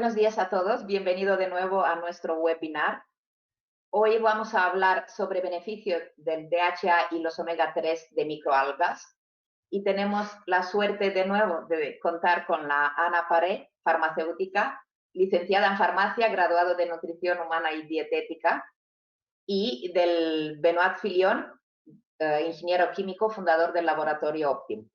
buenos días a todos. Bienvenido de nuevo a nuestro webinar. Hoy vamos a hablar sobre beneficios del DHA y los omega 3 de microalgas. Y tenemos la suerte de nuevo de contar con la Ana Paré, farmacéutica, licenciada en farmacia, graduado de nutrición humana y dietética, y del Benoit Filion, ingeniero químico, fundador del laboratorio Optim.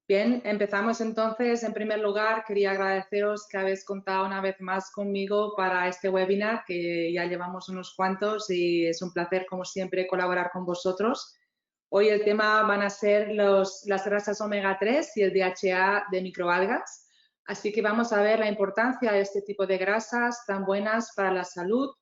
Bien, empezamos entonces. En primer lugar, quería agradeceros que habéis contado una vez más conmigo para este webinar, que ya llevamos unos cuantos y es un placer, como siempre, colaborar con vosotros. Hoy el tema van a ser las grasas omega 3 y el DHA de microalgas. Así que vamos a ver la importancia de este tipo de grasas tan buenas para la salud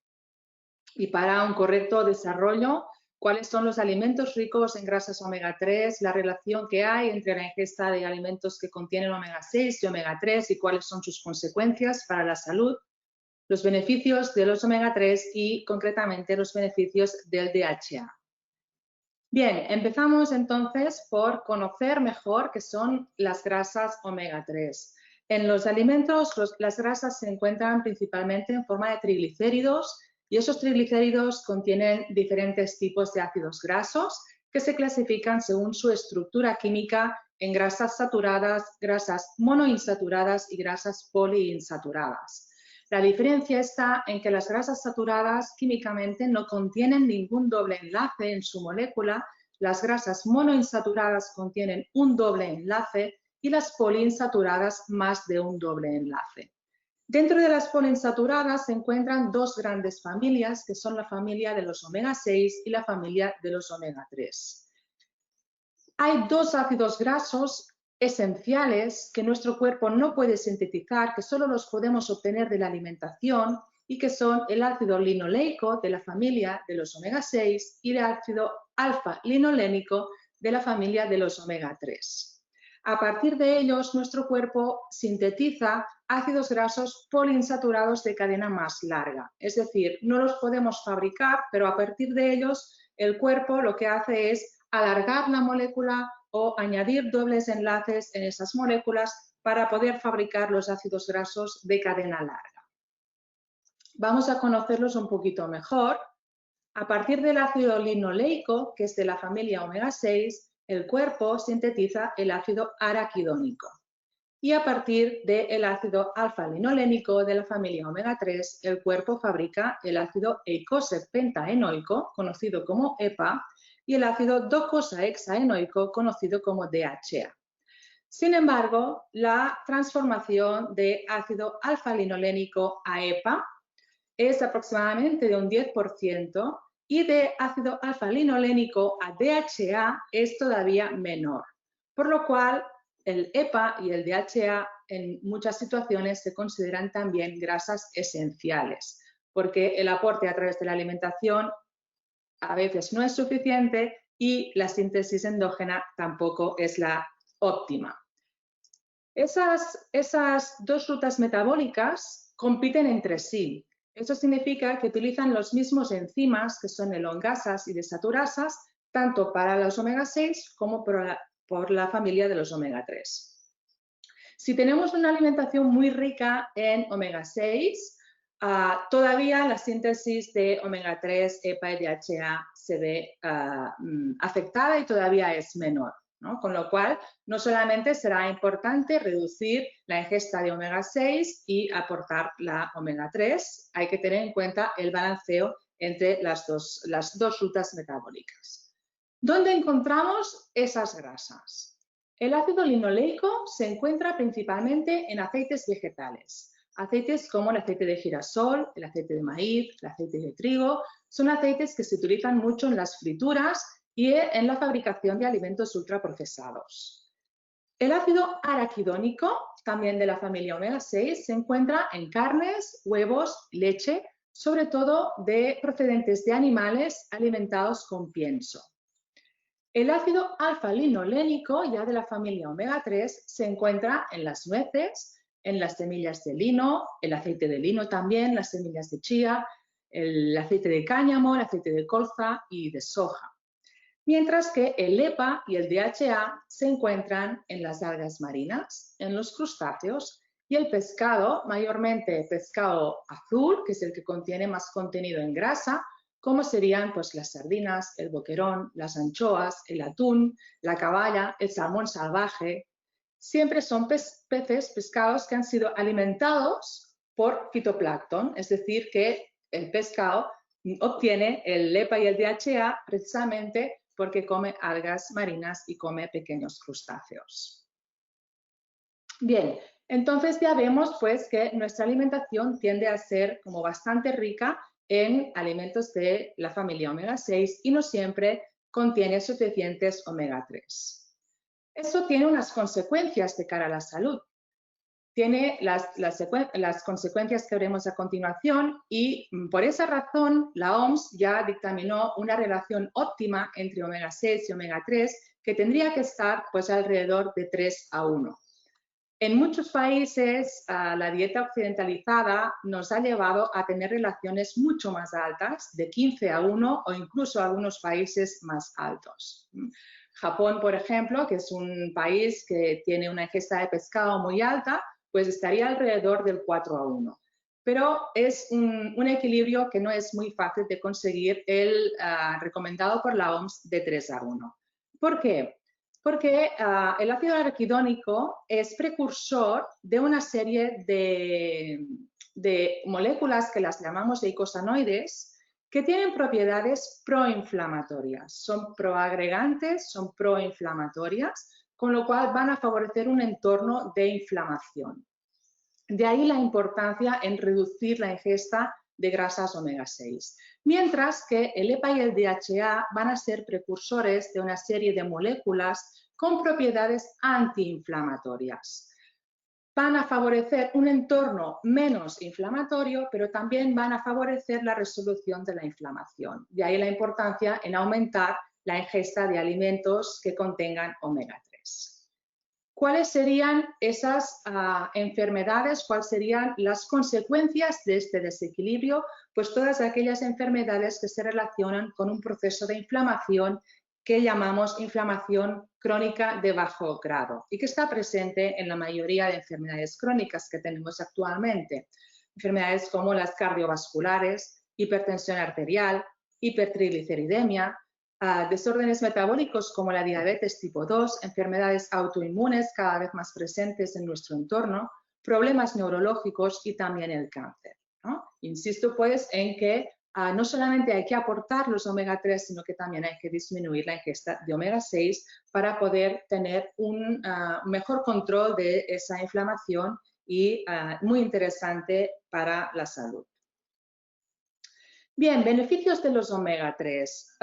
y para un correcto desarrollo. ¿Cuáles son los alimentos ricos en grasas omega 3? La relación que hay entre la ingesta de alimentos que contienen omega 6 y omega 3 y cuáles son sus consecuencias para la salud. Los beneficios de los omega 3 y concretamente los beneficios del DHA. Bien, empezamos entonces por conocer mejor qué son las grasas omega 3. En los alimentos las grasas se encuentran principalmente en forma de triglicéridos, y esos triglicéridos contienen diferentes tipos de ácidos grasos que se clasifican según su estructura química en grasas saturadas, grasas monoinsaturadas y grasas poliinsaturadas. La diferencia está en que las grasas saturadas químicamente no contienen ningún doble enlace en su molécula, las grasas monoinsaturadas contienen un doble enlace y las poliinsaturadas más de un doble enlace. Dentro de las poliinsaturadas se encuentran dos grandes familias, que son la familia de los omega 6 y la familia de los omega 3. Hay dos ácidos grasos esenciales que nuestro cuerpo no puede sintetizar, que solo los podemos obtener de la alimentación, y que son el ácido linoleico de la familia de los omega 6 y el ácido alfa-linolénico de la familia de los omega 3. A partir de ellos, nuestro cuerpo sintetiza ácidos grasos poliinsaturados de cadena más larga. Es decir, no los podemos fabricar, pero a partir de ellos, el cuerpo lo que hace es alargar la molécula o añadir dobles enlaces en esas moléculas para poder fabricar los ácidos grasos de cadena larga. Vamos a conocerlos un poquito mejor. A partir del ácido linoleico, que es de la familia omega 6, el cuerpo sintetiza el ácido araquidónico. Y a partir del ácido alfa-linolénico de la familia omega 3, el cuerpo fabrica el ácido eicosapentaenoico, conocido como EPA, y el ácido docosahexaenoico, conocido como DHA. Sin embargo, la transformación de ácido alfa-linolénico a EPA es aproximadamente de un 10%, y de ácido alfa-linolénico a DHA es todavía menor, por lo cual el EPA y el DHA en muchas situaciones se consideran también grasas esenciales, porque el aporte a través de la alimentación a veces no es suficiente y la síntesis endógena tampoco es la óptima. Esas dos rutas metabólicas compiten entre sí. Eso significa que utilizan los mismos enzimas, que son elongasas y desaturasas, tanto para los omega 6 como por la familia de los omega 3. Si tenemos una alimentación muy rica en omega 6, todavía la síntesis de omega 3, EPA y DHA se ve afectada y todavía es menor, ¿no? Con lo cual, no solamente será importante reducir la ingesta de omega 6 y aportar la omega 3, hay que tener en cuenta el balanceo entre las dos rutas metabólicas. ¿Dónde encontramos esas grasas? El ácido linoleico se encuentra principalmente en aceites vegetales. Aceites como el aceite de girasol, el aceite de maíz, el aceite de trigo, son aceites que se utilizan mucho en las frituras y en la fabricación de alimentos ultraprocesados. El ácido araquidónico, también de la familia omega 6, se encuentra en carnes, huevos, leche, sobre todo de procedentes de animales alimentados con pienso. El ácido alfa-linolénico, ya de la familia omega 3, se encuentra en las nueces, en las semillas de lino, el aceite de lino también, las semillas de chía, el aceite de cáñamo, el aceite de colza y de soja. Mientras que el EPA y el DHA se encuentran en las algas marinas, en los crustáceos Y el pescado, mayormente pescado azul, que es el que contiene más contenido en grasa, como serían pues las sardinas, el boquerón, las anchoas, el atún, la caballa, el salmón salvaje. Siempre son pescados que han sido alimentados por fitoplancton, es decir, que el pescado obtiene el EPA y el DHA precisamente porque come algas marinas y come pequeños crustáceos. Bien, entonces ya vemos pues que nuestra alimentación tiende a ser como bastante rica en alimentos de la familia omega 6 y no siempre contiene suficientes omega 3. Esto tiene unas consecuencias de cara a la salud. Tiene las consecuencias que veremos a continuación y por esa razón la OMS ya dictaminó una relación óptima entre omega 6 y omega 3 que tendría que estar pues alrededor de 3:1. En muchos países la dieta occidentalizada nos ha llevado a tener relaciones mucho más altas, de 15:1 o incluso algunos países más altos. Japón, por ejemplo, que es un país que tiene una ingesta de pescado muy alta, pues estaría alrededor del 4:1. Pero es un equilibrio que no es muy fácil de conseguir, el recomendado por la OMS de 3:1. ¿Por qué? Porque el ácido araquidónico es precursor de una serie de moléculas que las llamamos eicosanoides, que tienen propiedades proinflamatorias. Son proagregantes, son proinflamatorias, con lo cual van a favorecer un entorno de inflamación. De ahí la importancia en reducir la ingesta de grasas omega 6. Mientras que el EPA y el DHA van a ser precursores de una serie de moléculas con propiedades antiinflamatorias. Van a favorecer un entorno menos inflamatorio, pero también van a favorecer la resolución de la inflamación. De ahí la importancia en aumentar la ingesta de alimentos que contengan omega 3. ¿Cuáles serían esas enfermedades? ¿Cuáles serían las consecuencias de este desequilibrio? Pues todas aquellas enfermedades que se relacionan con un proceso de inflamación que llamamos inflamación crónica de bajo grado y que está presente en la mayoría de enfermedades crónicas que tenemos actualmente. Enfermedades como las cardiovasculares, hipertensión arterial, hipertrigliceridemia, desórdenes metabólicos como la diabetes tipo 2, enfermedades autoinmunes cada vez más presentes en nuestro entorno, problemas neurológicos y también el cáncer, ¿no? Insisto pues en que no solamente hay que aportar los omega 3, sino que también hay que disminuir la ingesta de omega 6 para poder tener un mejor control de esa inflamación y muy interesante para la salud. Bien, beneficios de los omega 3.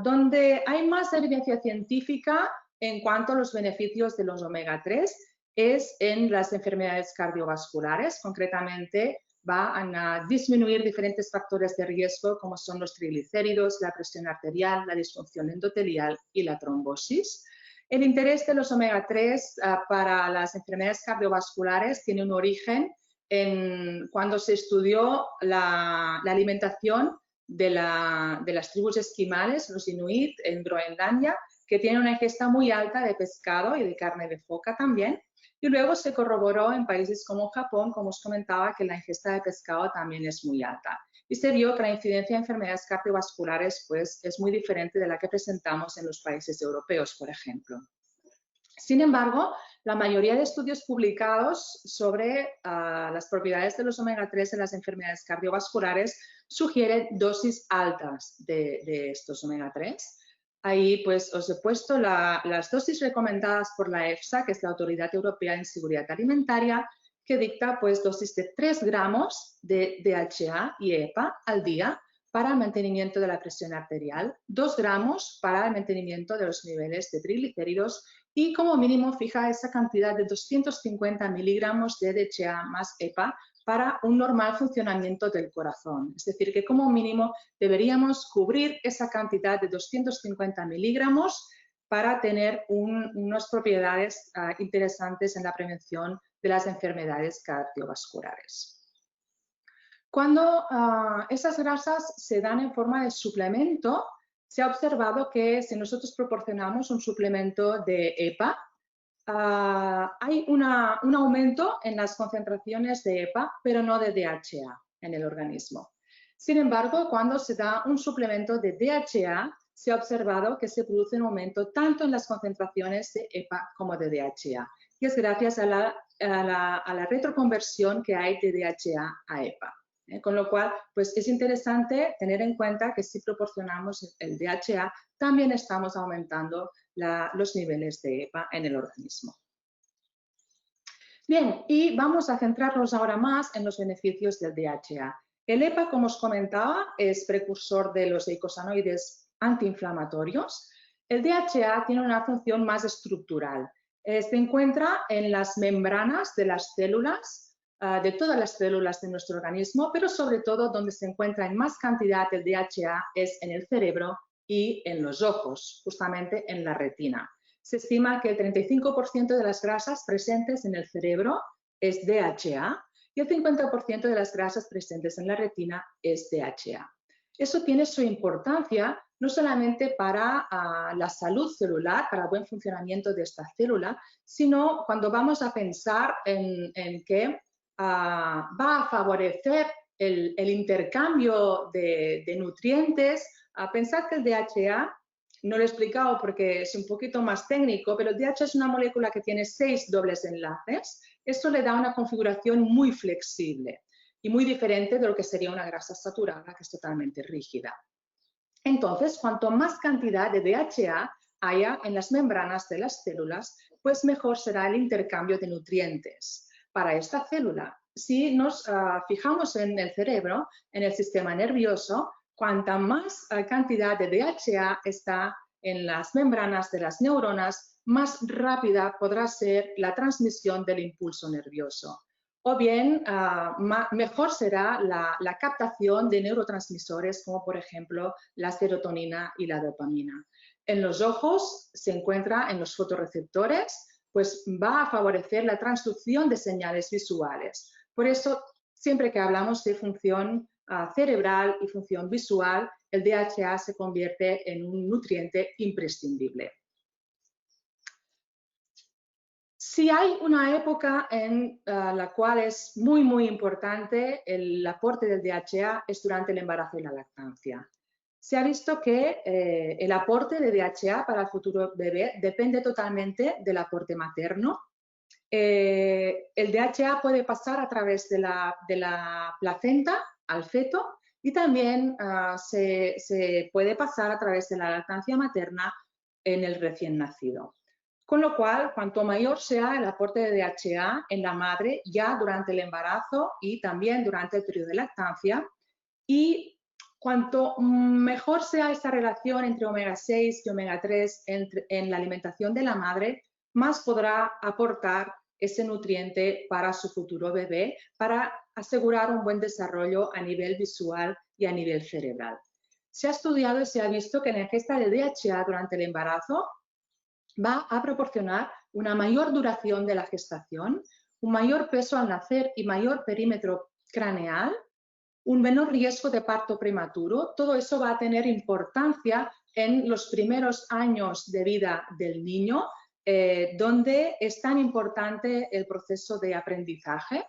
Donde hay más evidencia científica en cuanto a los beneficios de los omega 3 es en las enfermedades cardiovasculares. Concretamente, van a disminuir diferentes factores de riesgo como son los triglicéridos, la presión arterial, la disfunción endotelial y la trombosis. El interés de los omega 3 para las enfermedades cardiovasculares tiene un origen cuando se estudió la alimentación de las tribus esquimales, los inuit en Groenlandia, que tienen una ingesta muy alta de pescado y de carne de foca también. Y luego se corroboró en países como Japón, como os comentaba, que la ingesta de pescado también es muy alta. Y se vio que la incidencia de enfermedades cardiovasculares pues, es muy diferente de la que presentamos en los países europeos, por ejemplo. Sin embargo, la mayoría de estudios publicados sobre las propiedades de los omega 3 en las enfermedades cardiovasculares sugieren dosis altas de estos omega 3. Ahí pues os he puesto las dosis recomendadas por la EFSA, que es la Autoridad Europea en Seguridad Alimentaria, que dicta pues dosis de 3 gramos de DHA y EPA al día para el mantenimiento de la presión arterial, 2 gramos para el mantenimiento de los niveles de triglicéridos y como mínimo fija esa cantidad de 250 miligramos de DHA más EPA para un normal funcionamiento del corazón. Es decir, que como mínimo deberíamos cubrir esa cantidad de 250 miligramos para tener unas propiedades interesantes en la prevención de las enfermedades cardiovasculares. Cuando esas grasas se dan en forma de suplemento, se ha observado que si nosotros proporcionamos un suplemento de EPA, hay un aumento en las concentraciones de EPA, pero no de DHA en el organismo. Sin embargo, cuando se da un suplemento de DHA, se ha observado que se produce un aumento tanto en las concentraciones de EPA como de DHA. Y es gracias a la retroconversión que hay de DHA a EPA. Con lo cual, pues es interesante tener en cuenta que si proporcionamos el DHA, también estamos aumentando los niveles de EPA en el organismo. Bien, y vamos a centrarnos ahora más en los beneficios del DHA. El EPA, como os comentaba, es precursor de los eicosanoides antiinflamatorios. El DHA tiene una función más estructural. Se encuentra en las membranas de las células, de todas las células de nuestro organismo, pero sobre todo donde se encuentra en más cantidad el DHA es en el cerebro y en los ojos, justamente en la retina. Se estima que el 35% de las grasas presentes en el cerebro es DHA y el 50% de las grasas presentes en la retina es DHA. Eso tiene su importancia no solamente para la salud celular, para el buen funcionamiento de esta célula, sino cuando vamos a pensar en que va a favorecer el intercambio de nutrientes. Pensad que el DHA, no lo he explicado porque es un poquito más técnico, pero el DHA es una molécula que tiene 6 dobles enlaces. Esto le da una configuración muy flexible y muy diferente de lo que sería una grasa saturada, que es totalmente rígida. Entonces, cuanto más cantidad de DHA haya en las membranas de las células, pues mejor será el intercambio de nutrientes para esta célula. Si nos fijamos en el cerebro, en el sistema nervioso, cuanta más cantidad de DHA está en las membranas de las neuronas, más rápida podrá ser la transmisión del impulso nervioso. O bien, mejor será la captación de neurotransmisores como, por ejemplo, la serotonina y la dopamina. En los ojos se encuentra en los fotorreceptores, pues va a favorecer la transducción de señales visuales. Por eso, siempre que hablamos de función cerebral y función visual, el DHA se convierte en un nutriente imprescindible. Si hay una época en la cual es muy importante el aporte del DHA es durante el embarazo y la lactancia. Se ha visto que el aporte de DHA para el futuro bebé depende totalmente del aporte materno. El DHA puede pasar a través de la placenta al feto y también se puede pasar a través de la lactancia materna en el recién nacido. Con lo cual, cuanto mayor sea el aporte de DHA en la madre ya durante el embarazo y también durante el periodo de lactancia, y cuanto mejor sea esta relación entre omega 6 y omega 3 en la alimentación de la madre, más podrá aportar ese nutriente para su futuro bebé, para asegurar un buen desarrollo a nivel visual y a nivel cerebral. Se ha estudiado y se ha visto que la ingesta de DHA durante el embarazo va a proporcionar una mayor duración de la gestación, un mayor peso al nacer y mayor perímetro craneal, un menor riesgo de parto prematuro. Todo eso va a tener importancia en los primeros años de vida del niño, donde es tan importante el proceso de aprendizaje,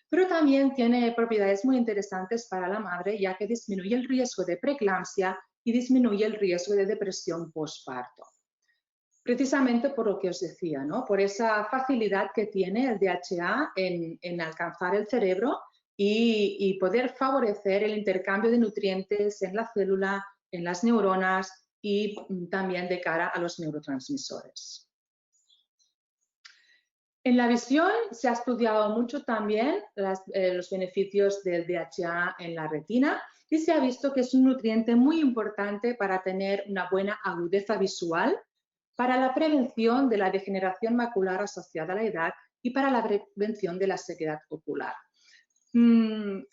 pero también tiene propiedades muy interesantes para la madre, ya que disminuye el riesgo de preeclampsia y disminuye el riesgo de depresión postparto. Precisamente por lo que os decía, ¿no? Por esa facilidad que tiene el DHA en alcanzar el cerebro y poder favorecer el intercambio de nutrientes en la célula, en las neuronas y también de cara a los neurotransmisores. En la visión se ha estudiado mucho también los beneficios del DHA en la retina y se ha visto que es un nutriente muy importante para tener una buena agudeza visual, para la prevención de la degeneración macular asociada a la edad y para la prevención de la sequedad ocular.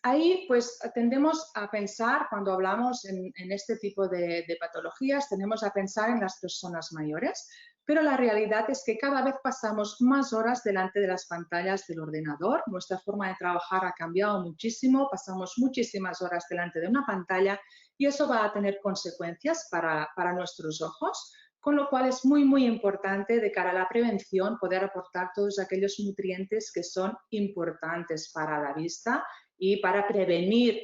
Ahí pues tendemos a pensar, cuando hablamos en este tipo de patologías, tendemos a pensar en las personas mayores, pero la realidad es que cada vez pasamos más horas delante de las pantallas del ordenador. Nuestra forma de trabajar ha cambiado muchísimo, pasamos muchísimas horas delante de una pantalla y eso va a tener consecuencias para nuestros ojos, con lo cual es muy importante de cara a la prevención poder aportar todos aquellos nutrientes que son importantes para la vista y para prevenir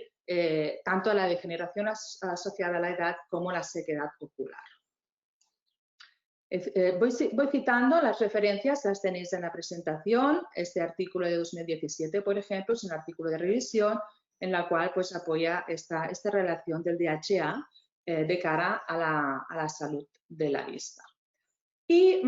tanto la degeneración asociada a la edad como la sequedad ocular. Voy citando las referencias, las tenéis en la presentación. Este artículo de 2017, por ejemplo, es un artículo de revisión en la cual pues, apoya esta relación del DHA de cara a la salud de la vista. Y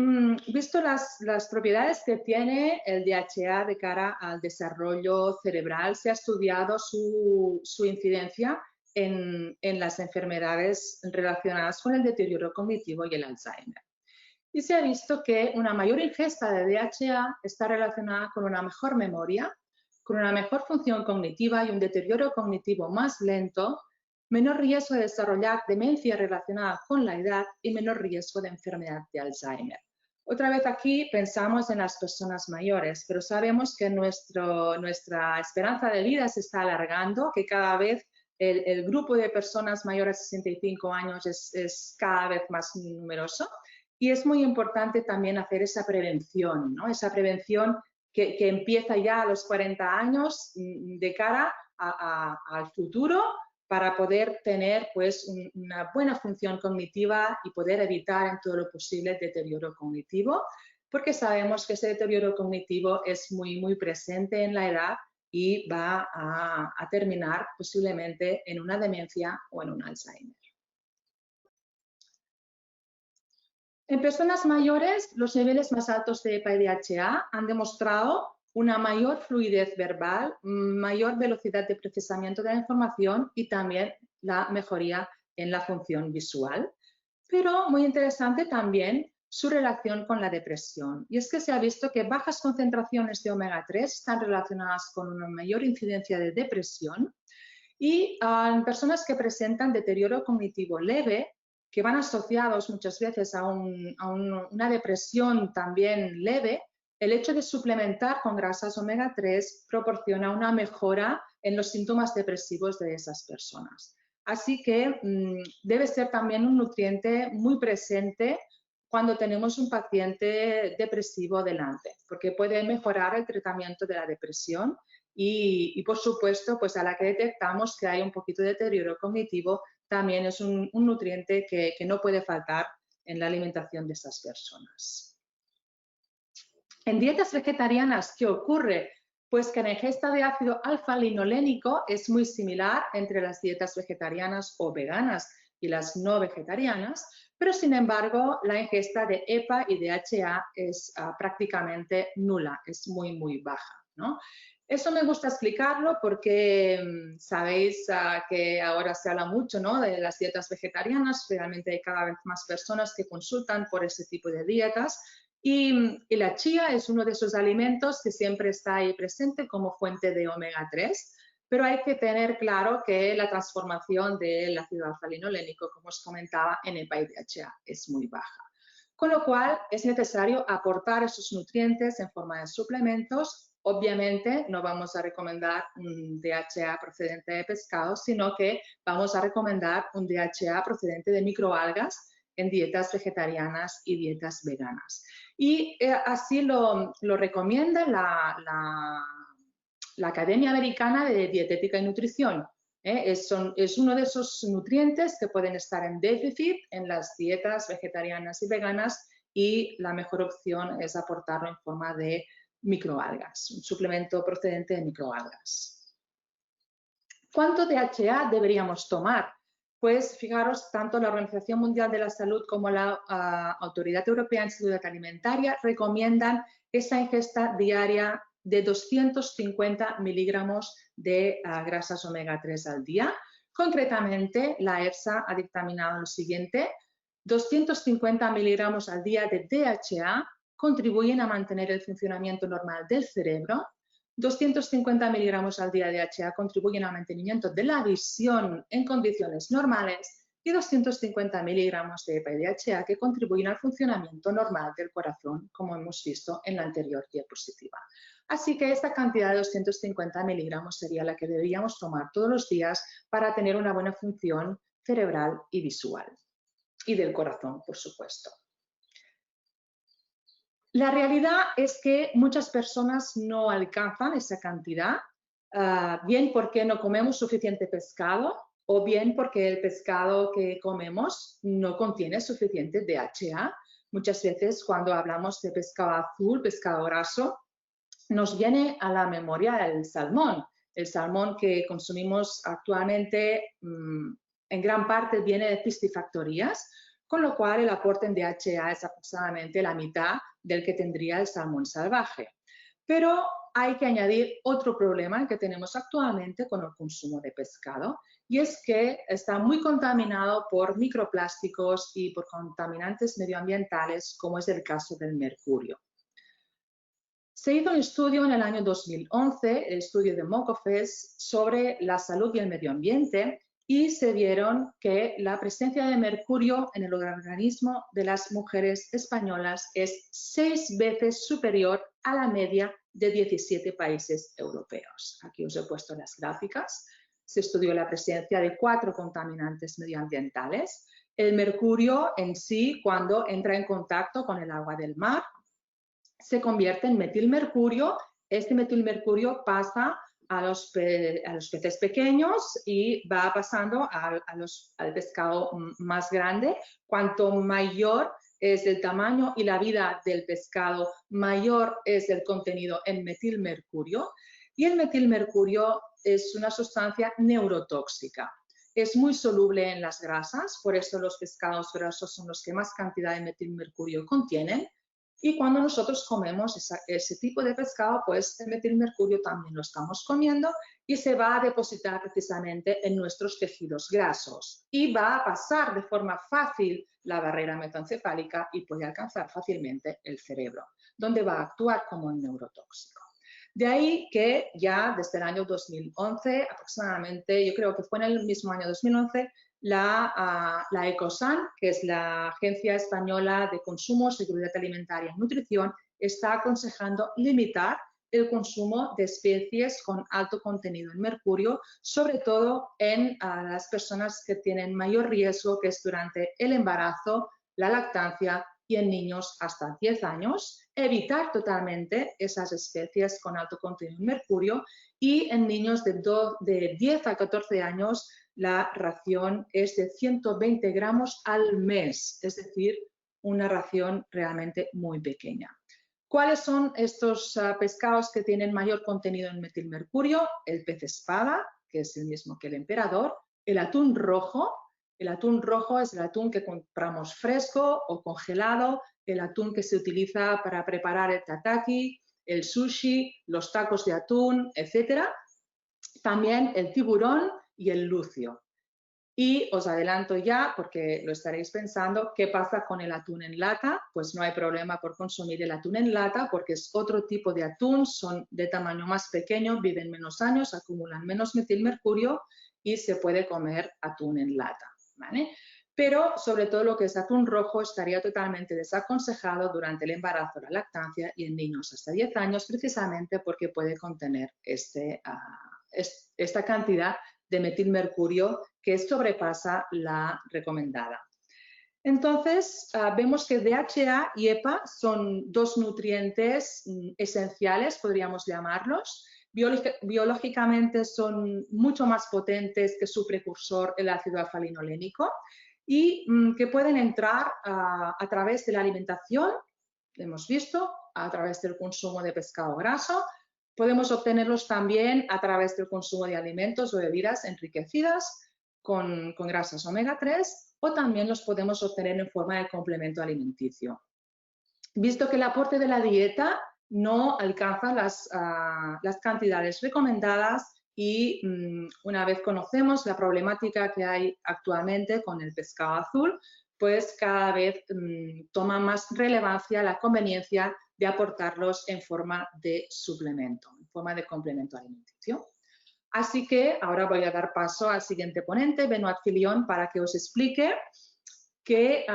visto las propiedades que tiene el DHA de cara al desarrollo cerebral, se ha estudiado su incidencia en las enfermedades relacionadas con el deterioro cognitivo y el Alzheimer. Y se ha visto que una mayor ingesta de DHA está relacionada con una mejor memoria, con una mejor función cognitiva y un deterioro cognitivo más lento, menor riesgo de desarrollar demencia relacionada con la edad y menor riesgo de enfermedad de Alzheimer. Otra vez aquí pensamos en las personas mayores, pero sabemos que nuestra esperanza de vida se está alargando, que cada vez el grupo de personas mayores de 65 años es cada vez más numeroso. Y es muy importante también hacer esa prevención, ¿no? Esa prevención que empieza ya a los 40 años de cara al futuro para poder tener pues, una buena función cognitiva y poder evitar en todo lo posible el deterioro cognitivo, porque sabemos que ese deterioro cognitivo es muy presente en la edad y va a terminar posiblemente en una demencia o en un Alzheimer. En personas mayores, los niveles más altos de EPA y DHA han demostrado una mayor fluidez verbal, mayor velocidad de procesamiento de la información y también la mejoría en la función visual. Pero muy interesante también su relación con la depresión. Y es que se ha visto que bajas concentraciones de omega 3 están relacionadas con una mayor incidencia de depresión y en personas que presentan deterioro cognitivo leve, que van asociados muchas veces a una depresión también leve, el hecho de suplementar con grasas omega 3 proporciona una mejora en los síntomas depresivos de esas personas. Así que debe ser también un nutriente muy presente cuando tenemos un paciente depresivo delante, porque puede mejorar el tratamiento de la depresión y por supuesto, pues a la que detectamos que hay un poquito de deterioro cognitivo, también es un nutriente que no puede faltar en la alimentación de estas personas. En dietas vegetarianas, ¿qué ocurre? Pues que la ingesta de ácido alfa-linolénico es muy similar entre las dietas vegetarianas o veganas y las no vegetarianas, pero sin embargo la ingesta de EPA y DHA es prácticamente nula, es muy baja, ¿no? Eso me gusta explicarlo porque sabéis que ahora se habla mucho, ¿no?, de las dietas vegetarianas. Realmente hay cada vez más personas que consultan por ese tipo de dietas y la chía es uno de esos alimentos que siempre está ahí presente como fuente de omega 3, pero hay que tener claro que la transformación del ácido alfa-linolénico, como os comentaba, en EPA y DHA es muy baja. Con lo cual es necesario aportar esos nutrientes en forma de suplementos. Obviamente no vamos a recomendar un DHA procedente de pescado, sino que vamos a recomendar un DHA procedente de microalgas en dietas vegetarianas y dietas veganas. Y así lo recomienda la Academia Americana de Dietética y Nutrición. Es uno de esos nutrientes que pueden estar en déficit en las dietas vegetarianas y veganas y la mejor opción es aportarlo en forma de microalgas, un suplemento procedente de microalgas. ¿Cuánto DHA deberíamos tomar? Pues fijaros, tanto la Organización Mundial de la Salud como la Autoridad Europea en Seguridad Alimentaria recomiendan esa ingesta diaria de 250 miligramos de grasas omega 3 al día. Concretamente, la EFSA ha dictaminado lo siguiente: 250 miligramos al día de DHA contribuyen a mantener el funcionamiento normal del cerebro. 250 miligramos al día de DHA contribuyen al mantenimiento de la visión en condiciones normales y 250 miligramos de EPA y DHA que contribuyen al funcionamiento normal del corazón, como hemos visto en la anterior diapositiva. Así que esta cantidad de 250 miligramos sería la que deberíamos tomar todos los días para tener una buena función cerebral y visual. Y del corazón, por supuesto. La realidad es que muchas personas no alcanzan esa cantidad, bien porque no comemos suficiente pescado o bien porque el pescado que comemos no contiene suficiente DHA. Muchas veces cuando hablamos de pescado azul, pescado graso, nos viene a la memoria el salmón. El salmón que consumimos actualmente en gran parte viene de piscifactorías, con lo cual el aporte en DHA es aproximadamente la mitad del que tendría el salmón salvaje. Pero hay que añadir otro problema que tenemos actualmente con el consumo de pescado, y es que está muy contaminado por microplásticos y por contaminantes medioambientales, como es el caso del mercurio. Se hizo un estudio en el año 2011, el estudio de Mokofes, sobre la salud y el medio ambiente, y se vieron que la presencia de mercurio en el organismo de las mujeres españolas es 6 veces superior a la media de 17 países europeos. Aquí os he puesto las gráficas. Se estudió la presencia de 4 contaminantes medioambientales. El mercurio en sí, cuando entra en contacto con el agua del mar, se convierte en metilmercurio. Este metilmercurio pasa a los peces pequeños y va pasando al pescado más grande. Cuanto mayor es el tamaño y la vida del pescado, mayor es el contenido en metilmercurio. Y el metilmercurio es una sustancia neurotóxica. Es muy soluble en las grasas, por eso los pescados grasos son los que más cantidad de metilmercurio contienen. Y cuando nosotros comemos ese tipo de pescado, pues el metilmercurio también lo estamos comiendo y se va a depositar precisamente en nuestros tejidos grasos y va a pasar de forma fácil la barrera hematoencefálica y puede alcanzar fácilmente el cerebro, donde va a actuar como un neurotóxico. De ahí que ya desde el año 2011, aproximadamente, yo creo que fue en el mismo año 2011, la Ecosan, que es la Agencia Española de Consumo, Seguridad Alimentaria y Nutrición, está aconsejando limitar el consumo de especies con alto contenido en mercurio, sobre todo en las personas que tienen mayor riesgo, que es durante el embarazo, la lactancia y en niños hasta 10 años, evitar totalmente esas especies con alto contenido en mercurio, y en niños de 10 a 14 años la ración es de 120 gramos al mes, es decir, una ración realmente muy pequeña. ¿Cuáles son estos pescados que tienen mayor contenido en metilmercurio? El pez espada, que es el mismo que el emperador, el atún rojo. El atún rojo es el atún que compramos fresco o congelado, el atún que se utiliza para preparar el tataki, el sushi, los tacos de atún, etc. También el tiburón y el lucio. Y os adelanto ya, porque lo estaréis pensando, ¿qué pasa con el atún en lata? Pues no hay problema por consumir el atún en lata, porque es otro tipo de atún, son de tamaño más pequeño, viven menos años, acumulan menos metilmercurio y se puede comer atún en lata, ¿vale? Pero sobre todo lo que es atún rojo estaría totalmente desaconsejado durante el embarazo, la lactancia y en niños hasta 10 años, precisamente porque puede contener esta cantidad de metilmercurio que sobrepasa la recomendada. Entonces, vemos que DHA y EPA son 2 nutrientes esenciales, podríamos llamarlos. Biológicamente son mucho más potentes que su precursor, el ácido alfa-linolénico, y que pueden entrar a través de la alimentación, hemos visto, a través del consumo de pescado graso. Podemos obtenerlos también a través del consumo de alimentos o bebidas enriquecidas con grasas omega 3, o también los podemos obtener en forma de complemento alimenticio. Visto que el aporte de la dieta no alcanza las cantidades recomendadas y una vez conocemos la problemática que hay actualmente con el pescado azul, pues cada vez toma más relevancia la conveniencia de aportarlos en forma de suplemento, en forma de complemento alimenticio. Así que ahora voy a dar paso al siguiente ponente, Benoit Filion, para que os explique qué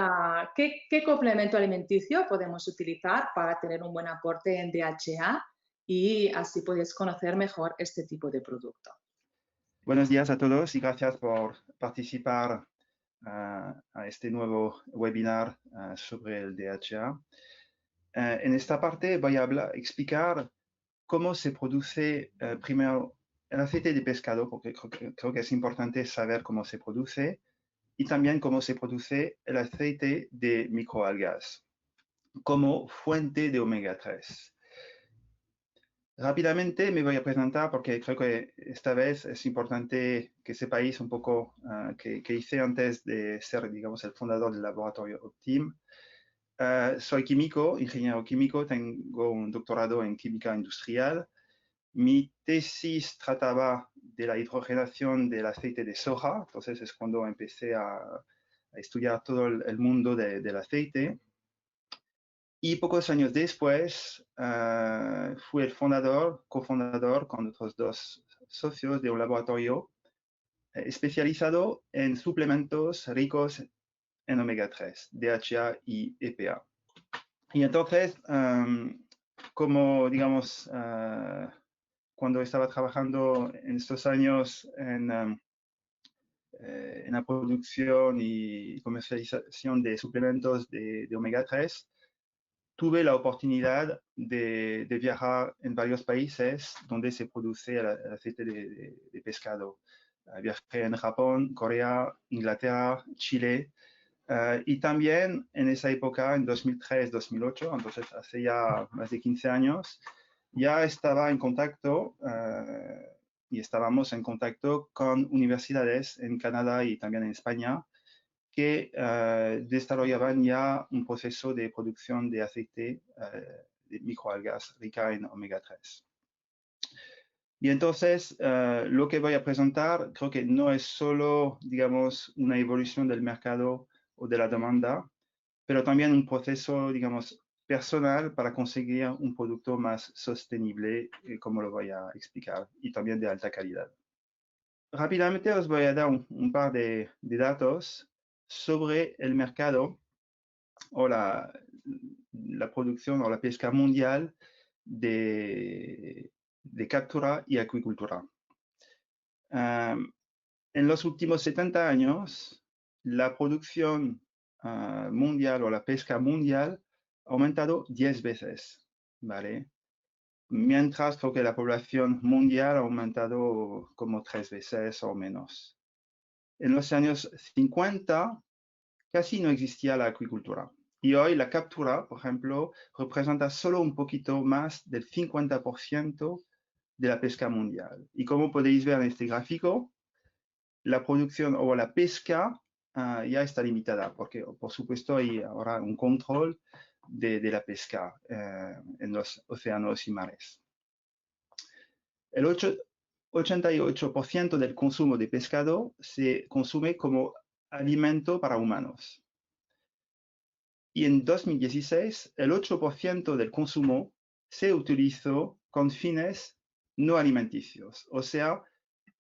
complemento alimenticio podemos utilizar para tener un buen aporte en DHA y así podéis conocer mejor este tipo de producto. Buenos días a todos y gracias por participar a este nuevo webinar sobre el DHA. En esta parte voy a explicar cómo se produce primero el aceite de pescado, porque creo que es importante saber cómo se produce, y también cómo se produce el aceite de microalgas como fuente de omega 3. Rápidamente me voy a presentar porque creo que esta vez es importante que sepáis un poco qué hice antes de ser, digamos, el fundador del laboratorio Optim. Soy químico, ingeniero químico, tengo un doctorado en química industrial. Mi tesis trataba de la hidrogenación del aceite de soja, entonces es cuando empecé a estudiar todo el mundo del aceite. Y pocos años después fui el cofundador con otros dos socios de un laboratorio especializado en suplementos ricos en omega 3, DHA y EPA. Y entonces, como digamos, cuando estaba trabajando en estos años en la producción y comercialización de suplementos de omega 3, tuve la oportunidad de viajar en varios países donde se produce el aceite de pescado. Viajé en Japón, Corea, Inglaterra, Chile, y también en esa época, en 2003-2008, entonces hace ya más de 15 años, ya estaba en contacto y estábamos en contacto con universidades en Canadá y también en España que desarrollaban ya un proceso de producción de aceite de microalgas rica en omega 3. Y entonces, lo que voy a presentar creo que no es solo, digamos, una evolución del mercado o de la demanda, pero también un proceso, digamos, personal para conseguir un producto más sostenible, como lo voy a explicar, y también de alta calidad. Rápidamente os voy a dar un par de datos sobre el mercado o la producción o la pesca mundial de captura y acuicultura. En los últimos 70 años, la producción mundial o la pesca mundial ha aumentado 10 veces, ¿vale? Mientras creo que la población mundial ha aumentado como 3 veces o menos. En los años 50 casi no existía la acuicultura. Y hoy la captura, por ejemplo, representa solo un poquito más del 50% de la pesca mundial. Y como podéis ver en este gráfico, la producción o la pesca ya está limitada, porque por supuesto hay ahora un control de la pesca en los océanos y mares. El 88% del consumo de pescado se consume como alimento para humanos. Y en 2016, el 8% del consumo se utilizó con fines no alimenticios, o sea,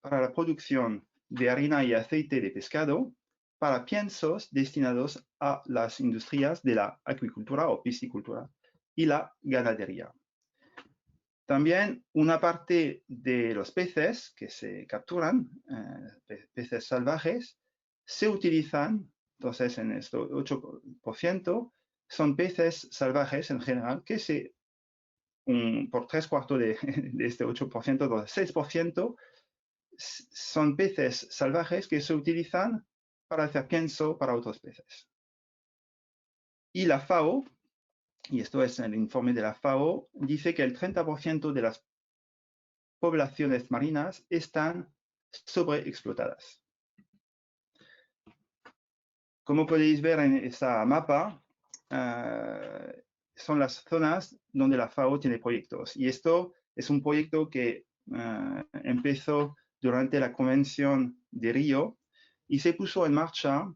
para la producción de harina y aceite de pescado, para piensos destinados a las industrias de la acuicultura o piscicultura y la ganadería. También una parte de los peces que se capturan, peces salvajes, se utilizan, entonces en este 8% son peces salvajes en general que por 3/4 de este 8%, entonces 6% son peces salvajes que se utilizan para hacer pienso para otros peces. Y la FAO, y esto es el informe de la FAO, dice que el 30% de las poblaciones marinas están sobreexplotadas. Como podéis ver en esta mapa, son las zonas donde la FAO tiene proyectos. Y esto es un proyecto que empezó durante la Convención de Río y se puso en marcha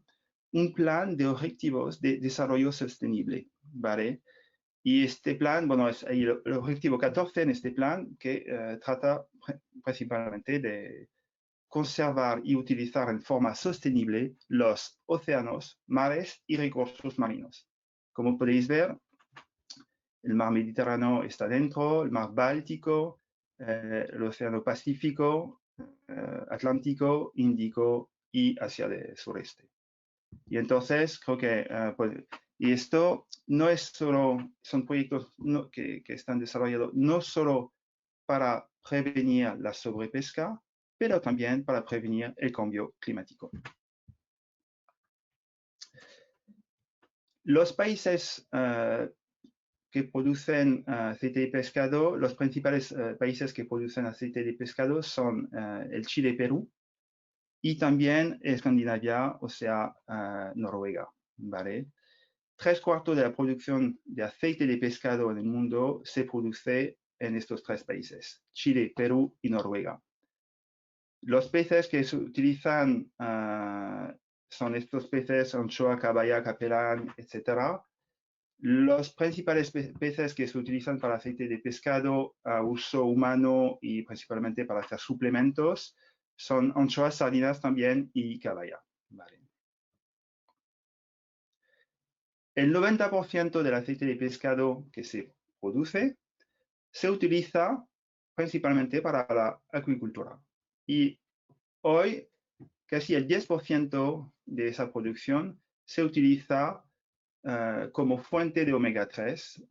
un plan de objetivos de desarrollo sostenible, ¿vale? Y este plan, bueno, es el objetivo 14 en este plan que trata principalmente de conservar y utilizar en forma sostenible los océanos, mares y recursos marinos. Como podéis ver, el mar Mediterráneo está dentro, el mar Báltico, el océano Pacífico, Atlántico, Índico y hacia el sureste. Y entonces creo que Y esto no es solo, son proyectos que están desarrollados no solo para prevenir la sobrepesca, pero también para prevenir el cambio climático. Los países que producen aceite de pescado, los principales países que producen aceite de pescado son el Chile y Perú, y también Escandinavia, o sea, Noruega, ¿vale? 3/4 de la producción de aceite de pescado en el mundo se produce en estos 3 países, Chile, Perú y Noruega. Los peces que se utilizan son estos peces, anchoa, caballa, capelán, etc. Los principales peces que se utilizan para aceite de pescado a uso humano y principalmente para hacer suplementos son anchoas, sardinas también y caballa. Vale. El 90% del aceite de pescado que se produce se utiliza principalmente para la acuicultura. Y hoy casi el 10% de esa producción se utiliza como fuente de omega 3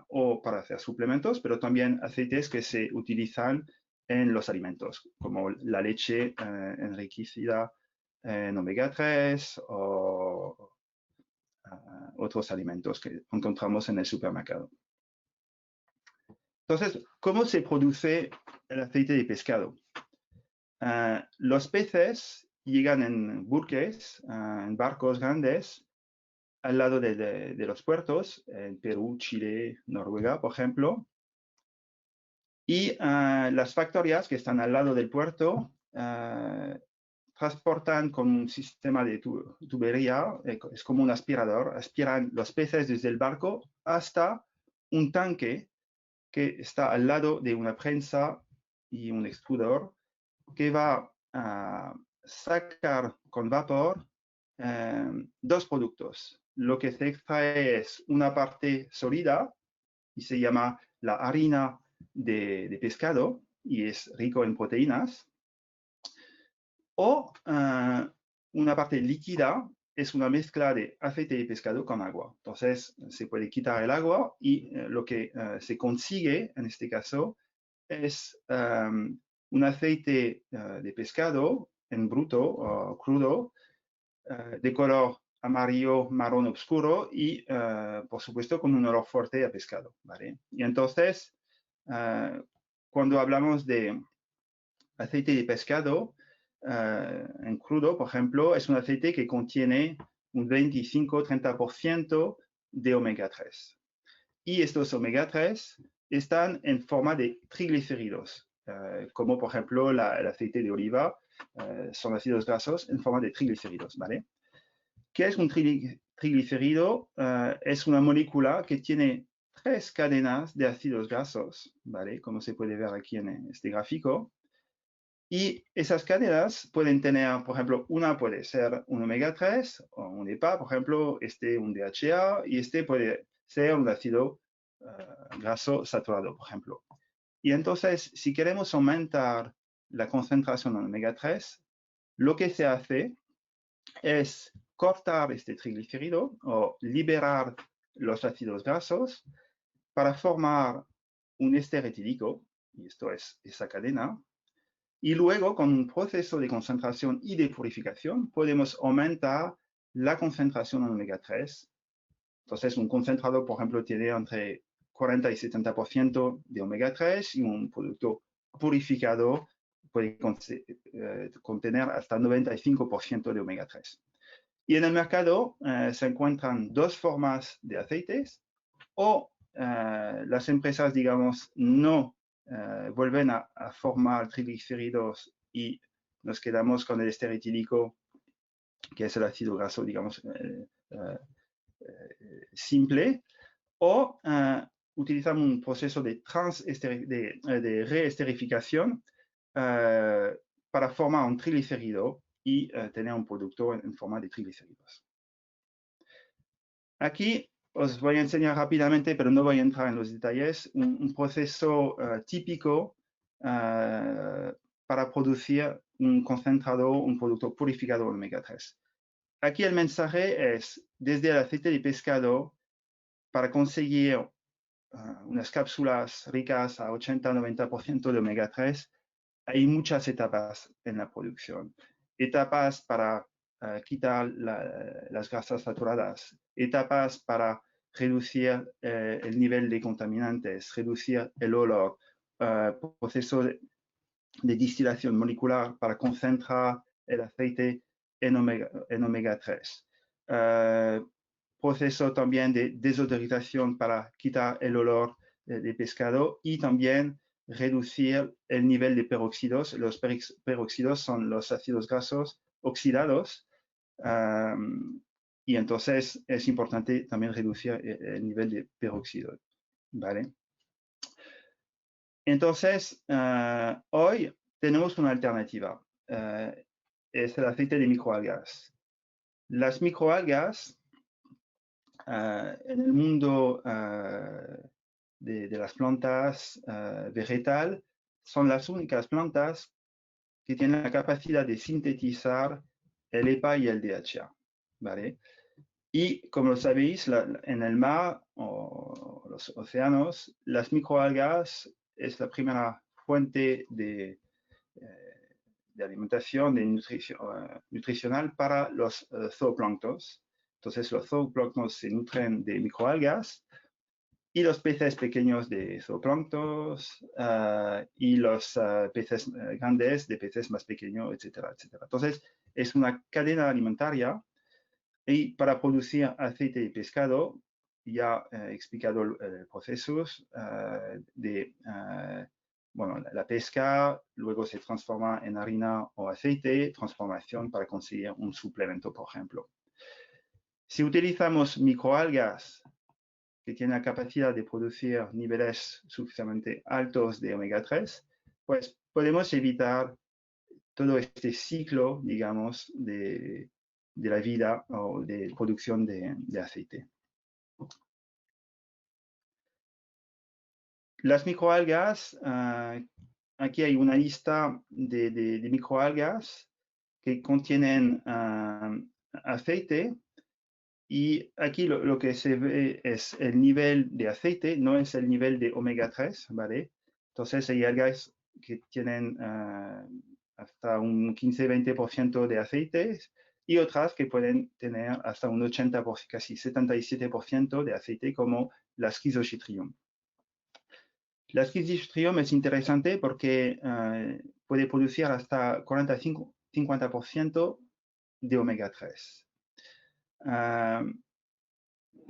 o para hacer suplementos, pero también aceites que se utilizan en los alimentos, como la leche enriquecida en omega 3 o otros alimentos que encontramos en el supermercado. Entonces, ¿cómo se produce el aceite de pescado? Los peces llegan en buques, en barcos grandes, al lado de los puertos, en Perú, Chile, Noruega, por ejemplo. Y las factorías que están al lado del puerto transportan con un sistema de tubería, es como un aspirador, aspiran los peces desde el barco hasta un tanque que está al lado de una prensa y un extrudor que va a sacar con vapor 2 productos. Lo que se extrae es una parte sólida y se llama la harina de pescado y es rico en proteínas. O una parte líquida es una mezcla de aceite de pescado con agua. Entonces se puede quitar el agua y lo que se consigue en este caso es un aceite de pescado en bruto o crudo de color amarillo marrón oscuro y por supuesto con un olor fuerte a pescado, ¿vale? Y entonces cuando hablamos de aceite de pescado en crudo, por ejemplo, es un aceite que contiene un 25-30% de omega 3. Y estos omega 3 están en forma de triglicéridos, como por ejemplo el aceite de oliva, son ácidos grasos en forma de triglicéridos, ¿vale? ¿Qué es un triglicérido? Es una molécula que tiene 3 cadenas de ácidos grasos, ¿vale? Como se puede ver aquí en este gráfico. Y esas cadenas pueden tener, por ejemplo, una puede ser un omega 3 o un EPA, por ejemplo, un DHA, y puede ser un ácido graso saturado, por ejemplo. Y entonces, si queremos aumentar la concentración en omega 3, lo que se hace es cortar este triglicérido o liberar los ácidos grasos para formar un éster etílico, y esto es esa cadena. Y luego, con un proceso de concentración y de purificación, podemos aumentar la concentración en omega 3. Entonces, un concentrador, por ejemplo, tiene entre 40 y 70% de omega 3 y un producto purificado puede contener hasta 95% de omega 3. Y en el mercado se encuentran 2 formas de aceites, o las empresas, digamos, no vuelven a formar triglicéridos y nos quedamos con el éster etílico, que es el ácido graso, digamos, simple, o utilizamos un proceso de reesterificación para formar un triglicérido y tener un producto en forma de triglicéridos. Aquí os voy a enseñar rápidamente, pero no voy a entrar en los detalles, un proceso típico para producir un concentrado, un producto purificado de omega 3. Aquí el mensaje es desde el aceite de pescado para conseguir unas cápsulas ricas a 80-90% de omega 3, hay muchas etapas en la producción. Etapas para quitar las grasas saturadas, etapas para reducir el nivel de contaminantes, reducir el olor, proceso de distilación molecular para concentrar el aceite en omega 3. Proceso también de desodorización para quitar el olor de pescado y también reducir el nivel de peróxidos. Los peróxidos son los ácidos grasos oxidados y entonces es importante también reducir el nivel de peróxido, ¿vale? Entonces, hoy tenemos una alternativa, es el aceite de microalgas. Las microalgas en el mundo de las plantas vegetal son las únicas plantas que tienen la capacidad de sintetizar el EPA y el DHA, ¿vale? Y como sabéis, en el mar o los océanos, las microalgas es la primera fuente de alimentación, de nutricional para los zooplanctos. Entonces, los zooplanctos se nutren de microalgas y los peces pequeños de zooplanctos y los peces grandes de peces más pequeños, etcétera, etcétera. Entonces, es una cadena alimentaria y para producir aceite de pescado, ya he explicado procesos de bueno, la pesca, luego se transforma en harina o aceite, transformación para conseguir un suplemento, por ejemplo. Si utilizamos microalgas que tienen la capacidad de producir niveles suficientemente altos de omega 3, pues podemos evitar todo este ciclo, digamos, de la vida o de producción de aceite. Las microalgas, aquí hay una lista de microalgas que contienen aceite y aquí lo que se ve es el nivel de aceite, no es el nivel de omega 3, ¿vale? Entonces hay algas que tienen hasta un 15-20% de aceites y otras que pueden tener hasta un 80%, casi 77% de aceite como la Schizoschitrium. La Schizoschitrium es interesante porque puede producir hasta 45-50% de omega 3.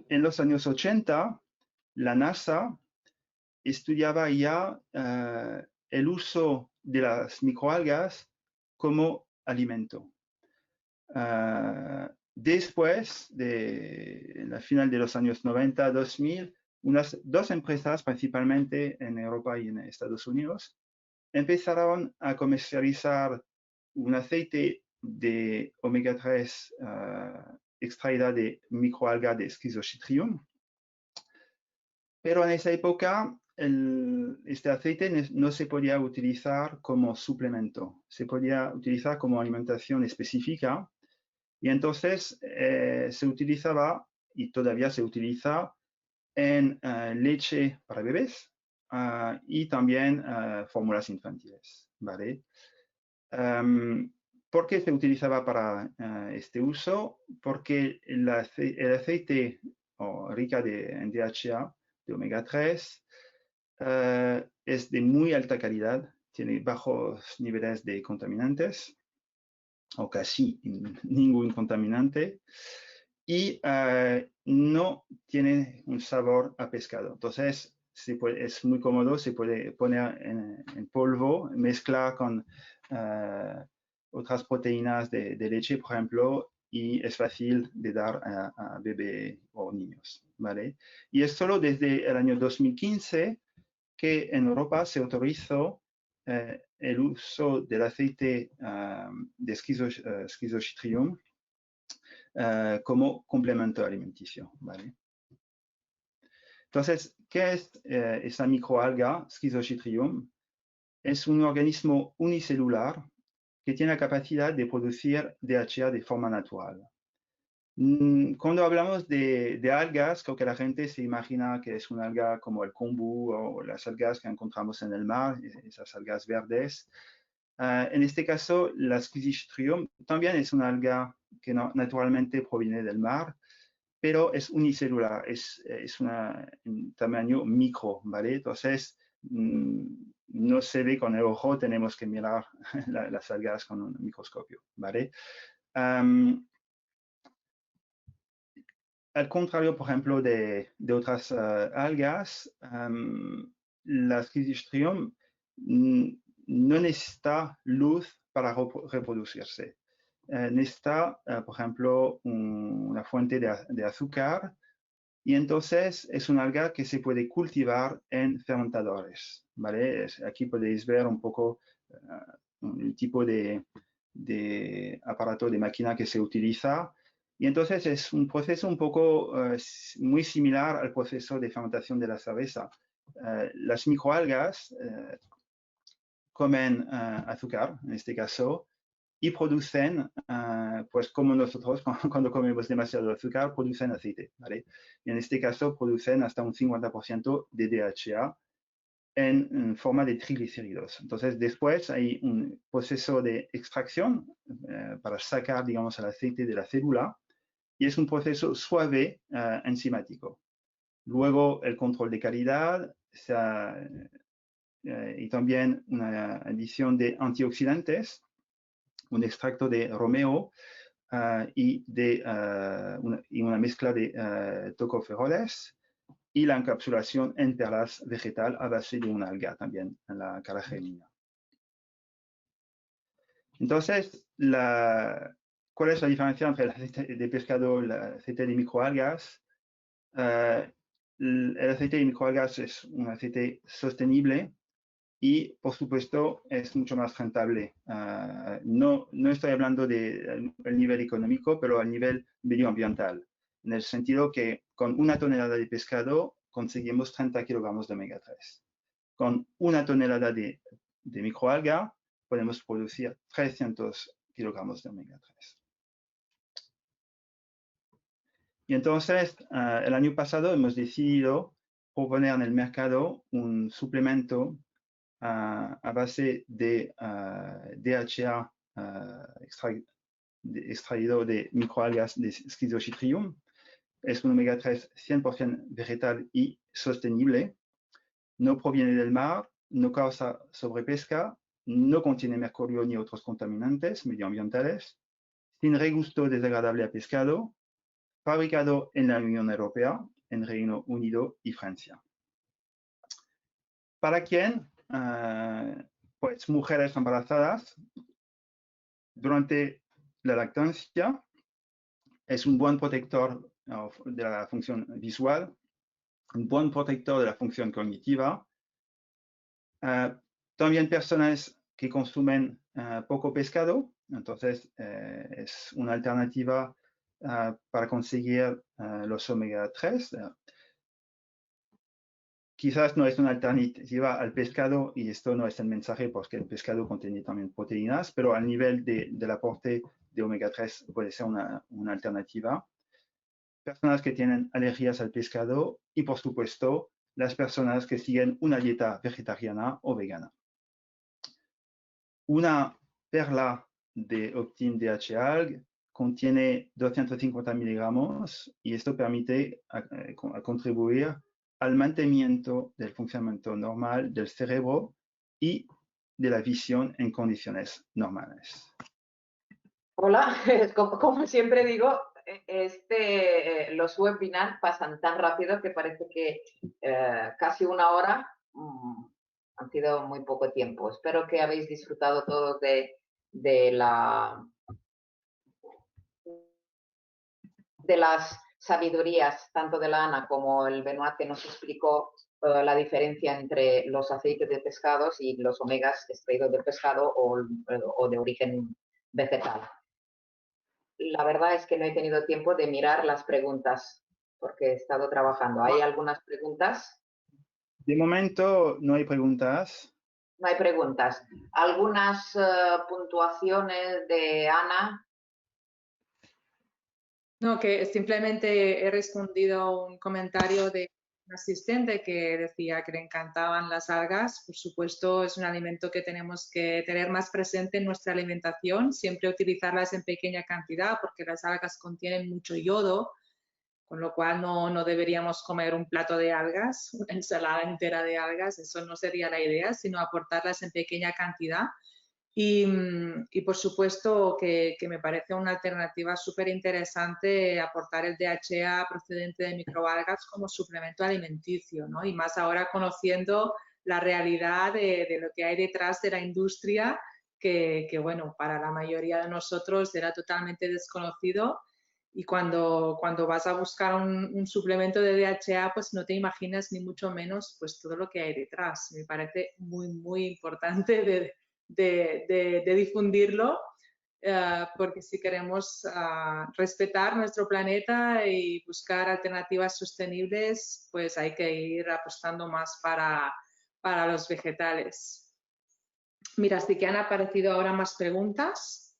En los años 80, la NASA estudiaba ya el uso de las microalgas como alimento. Después de la final de los años 90, 2000, unas dos empresas, principalmente en Europa y en Estados Unidos, empezaron a comercializar un aceite de omega 3 extraída de microalga de Schizoschitrium. Pero en esa época este aceite no se podía utilizar como suplemento, se podía utilizar como alimentación específica y entonces se utilizaba y todavía se utiliza en leche para bebés y también fórmulas infantiles, ¿vale? ¿Por qué se utilizaba para este uso? Porque el aceite rica en DHA, de omega 3, es de muy alta calidad, tiene bajos niveles de contaminantes, o casi ningún contaminante, y no tiene un sabor a pescado. Entonces, es muy cómodo, se puede poner en polvo, mezclar con otras proteínas de leche, por ejemplo, y es fácil de dar a bebé o niños, ¿vale? Y es solo desde el año 2015 que en Europa se autorizó el uso del aceite de Schizoschitrium como complemento alimenticio, ¿vale? Entonces, ¿qué es esa microalga Schizoschitrium? Es un organismo unicelular que tiene la capacidad de producir DHA de forma natural. Cuando hablamos de algas, creo que la gente se imagina que es una alga como el kombu o las algas que encontramos en el mar, esas algas verdes. En este caso, la Schizostrydium también es una alga que naturalmente proviene del mar, pero es unicelular, es un tamaño micro, ¿vale? Entonces, no se ve con el ojo, tenemos que mirar las algas con un microscopio, ¿vale? Al contrario, por ejemplo, de otras algas, la Schizostrydium no necesita luz para reproducirse. Necesita, por ejemplo, una fuente de azúcar y entonces es una alga que se puede cultivar en fermentadores, ¿vale? Aquí podéis ver un poco el tipo de aparato de máquina que se utiliza. Y entonces es un proceso un poco muy similar al proceso de fermentación de la cerveza. Las microalgas comen azúcar, en este caso, y producen, pues como nosotros cuando comemos demasiado azúcar, producen aceite, ¿vale? Y en este caso producen hasta un 50% de DHA en forma de triglicéridos. Entonces después hay un proceso de extracción para sacar, digamos, el aceite de la célula y es un proceso suave enzimático. Luego el control de calidad y también una adición de antioxidantes, un extracto de romeo y una mezcla de tocoferoles y la encapsulación en perlas vegetal a base de una alga también en la caragelina. Entonces, ¿cuál es la diferencia entre el aceite de pescado y el aceite de microalgas? El aceite de microalgas es un aceite sostenible y, por supuesto, es mucho más rentable. No estoy hablando del nivel económico, pero al nivel medioambiental, en el sentido que con una tonelada de pescado conseguimos 30 kilogramos de omega 3. Con una tonelada de microalga podemos producir 300 kilogramos de omega 3. Y entonces, el año pasado hemos decidido proponer en el mercado un suplemento a base de DHA extraído de microalgas de Schizostrydium. Es un omega 3 100% vegetal y sostenible. No proviene del mar, no causa sobrepesca, no contiene mercurio ni otros contaminantes medioambientales, sin regusto desagradable a pescado, fabricado en la Unión Europea, en Reino Unido y Francia. ¿Para quién? Pues mujeres embarazadas durante la lactancia. Es un buen protector de la función visual, un buen protector de la función cognitiva. También personas que consumen poco pescado, entonces es una alternativa para conseguir los omega 3. Quizás no es una alternativa al pescado, y esto no es el mensaje porque el pescado contiene también proteínas, pero al nivel del aporte de omega 3 puede ser una alternativa. Personas que tienen alergias al pescado y, por supuesto, las personas que siguen una dieta vegetariana o vegana. Una perla de Optim DHA contiene 250 miligramos y esto permite contribuir al mantenimiento del funcionamiento normal del cerebro y de la visión en condiciones normales. Hola, como siempre digo, los webinars pasan tan rápido que parece que casi una hora han sido muy poco tiempo. Espero que habéis disfrutado todos de las sabidurías, tanto de la Ana como el Benoit, que nos explicó la diferencia entre los aceites de pescados y los omegas extraídos de pescado o de origen vegetal. La verdad es que no he tenido tiempo de mirar las preguntas porque he estado trabajando. ¿Hay algunas preguntas? De momento no hay preguntas. No hay preguntas. ¿Algunas puntuaciones de Ana? No, que simplemente he respondido a un comentario de un asistente que decía que le encantaban las algas. Por supuesto, es un alimento que tenemos que tener más presente en nuestra alimentación, siempre utilizarlas en pequeña cantidad porque las algas contienen mucho yodo, con lo cual no deberíamos comer un plato de algas, una ensalada entera de algas, eso no sería la idea, sino aportarlas en pequeña cantidad. Y por supuesto que me parece una alternativa súper interesante aportar el DHA procedente de microalgas como suplemento alimenticio, ¿no? Y más ahora conociendo la realidad de lo que hay detrás de la industria, que bueno, para la mayoría de nosotros era totalmente desconocido. Y cuando vas a buscar un suplemento de DHA, pues no te imaginas ni mucho menos pues todo lo que hay detrás. Me parece muy importante de difundirlo, porque si queremos respetar nuestro planeta y buscar alternativas sostenibles, pues hay que ir apostando más para los vegetales. Mira, sí que han aparecido ahora más preguntas.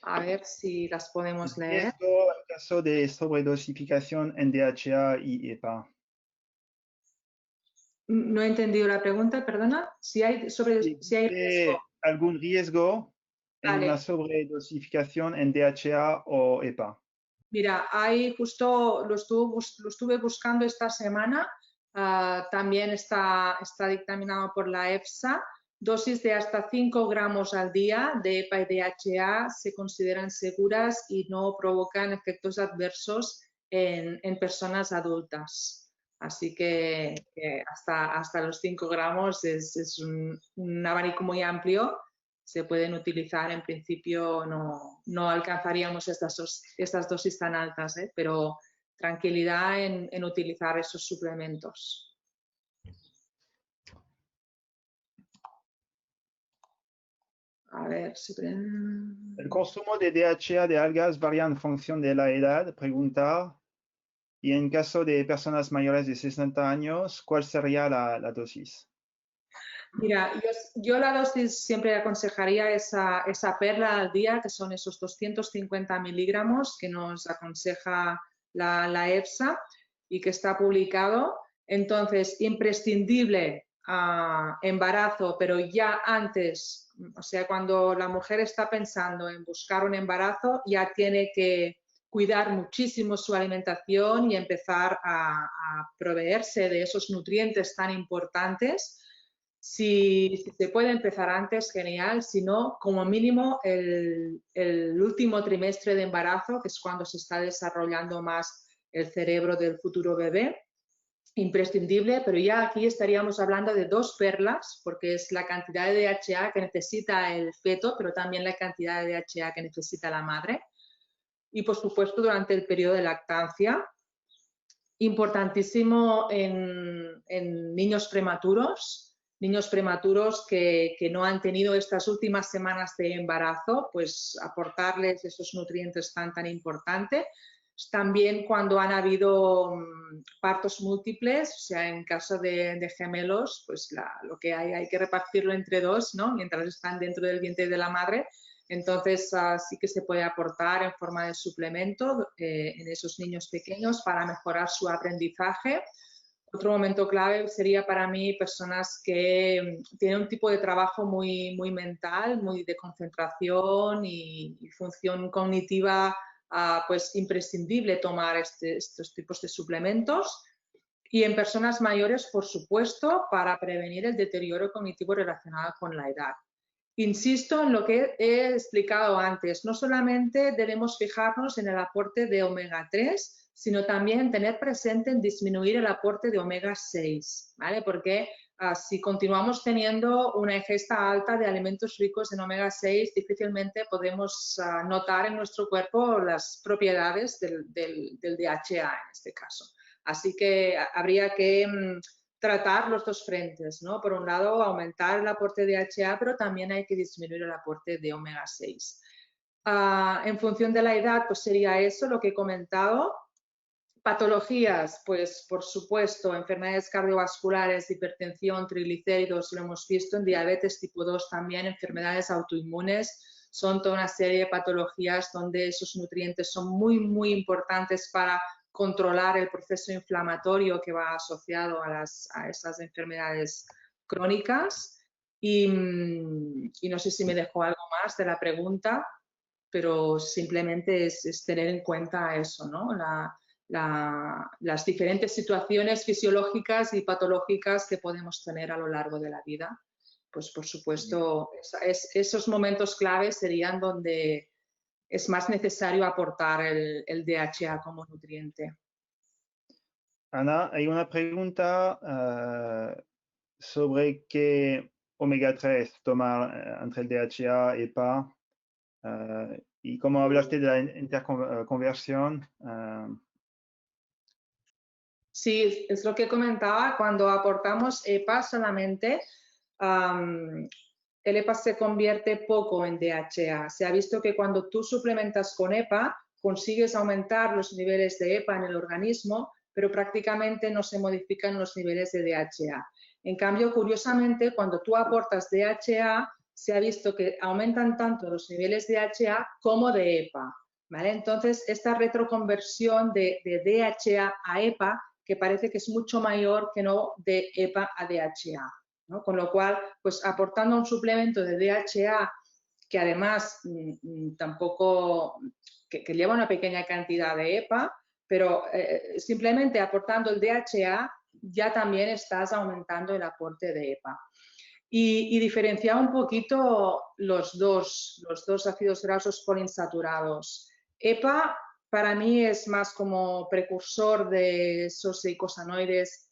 A ver si las podemos leer. Riesgo en caso de sobredosificación en DHA y EPA. No he entendido la pregunta, perdona. Si hay riesgo. ¿Algún riesgo en Vale. una sobredosificación en DHA o EPA? Mira, hay justo lo estuve buscando esta semana. También está dictaminado por la EFSA. Dosis de hasta 5 gramos al día de EPA y DHA se consideran seguras y no provocan efectos adversos en personas adultas. Así que hasta los 5 gramos es un abanico muy amplio. Se pueden utilizar, en principio no alcanzaríamos estas dosis tan altas, pero tranquilidad en utilizar esos suplementos. A ver si... El consumo de DHA de algas varía en función de la edad, pregunta. Y en caso de personas mayores de 60 años, ¿cuál sería la dosis? Mira, yo la dosis siempre aconsejaría esa perla al día, que son esos 250 miligramos que nos aconseja la EFSA y que está publicado. Entonces, imprescindible embarazo, pero ya antes, o sea, cuando la mujer está pensando en buscar un embarazo, ya tiene que cuidar muchísimo su alimentación y empezar a proveerse de esos nutrientes tan importantes. Si se puede empezar antes, genial. Si no, como mínimo el último trimestre de embarazo, que es cuando se está desarrollando más el cerebro del futuro bebé, imprescindible, pero ya aquí estaríamos hablando de 2 perlas, porque es la cantidad de DHA que necesita el feto, pero también la cantidad de DHA que necesita la madre. Y, por supuesto, durante el periodo de lactancia. Importantísimo en niños prematuros que no han tenido estas últimas semanas de embarazo, pues aportarles esos nutrientes tan importantes. También cuando han habido partos múltiples, o sea, en caso de gemelos, pues lo que hay que repartirlo entre 2, ¿no? Mientras están dentro del vientre de la madre. Entonces, sí que se puede aportar en forma de suplemento en esos niños pequeños para mejorar su aprendizaje. Otro momento clave sería para mí personas que tienen un tipo de trabajo muy mental, muy de concentración y función cognitiva, pues imprescindible tomar estos tipos de suplementos. Y en personas mayores, por supuesto, para prevenir el deterioro cognitivo relacionado con la edad. Insisto en lo que he explicado antes, no solamente debemos fijarnos en el aporte de omega 3, sino también tener presente en disminuir el aporte de omega 6, ¿vale? Porque si continuamos teniendo una ingesta alta de alimentos ricos en omega 6, difícilmente podemos notar en nuestro cuerpo las propiedades del DHA en este caso. Así que habría que tratar los 2 frentes, ¿no? Por un lado, aumentar el aporte de DHA, pero también hay que disminuir el aporte de omega 6. En función de la edad, pues sería eso lo que he comentado. Patologías, pues por supuesto, enfermedades cardiovasculares, hipertensión, triglicéridos, lo hemos visto en diabetes tipo 2 también, enfermedades autoinmunes, son toda una serie de patologías donde esos nutrientes son muy, muy importantes para controlar el proceso inflamatorio que va asociado a esas enfermedades crónicas. Y no sé si me dejó algo más de la pregunta, pero simplemente es tener en cuenta eso, ¿no? Las diferentes situaciones fisiológicas y patológicas que podemos tener a lo largo de la vida. Pues por supuesto, esos momentos claves serían donde es más necesario aportar el DHA como nutriente. Ana, hay una pregunta sobre qué omega 3 tomar entre el DHA y EPA. Y como hablaste de la interconversión. Sí, es lo que comentaba, cuando aportamos EPA solamente, el EPA se convierte poco en DHA. Se ha visto que cuando tú suplementas con EPA, consigues aumentar los niveles de EPA en el organismo, pero prácticamente no se modifican los niveles de DHA. En cambio, curiosamente, cuando tú aportas DHA, se ha visto que aumentan tanto los niveles de DHA como de EPA, ¿vale? Entonces, esta retroconversión de DHA a EPA, que parece que es mucho mayor que no de EPA a DHA, ¿no? Con lo cual, pues aportando un suplemento de DHA que además tampoco, que lleva una pequeña cantidad de EPA, pero simplemente aportando el DHA ya también estás aumentando el aporte de EPA. Y diferenciar un poquito los dos ácidos grasos poliinsaturados. EPA para mí es más como precursor de esos eicosanoides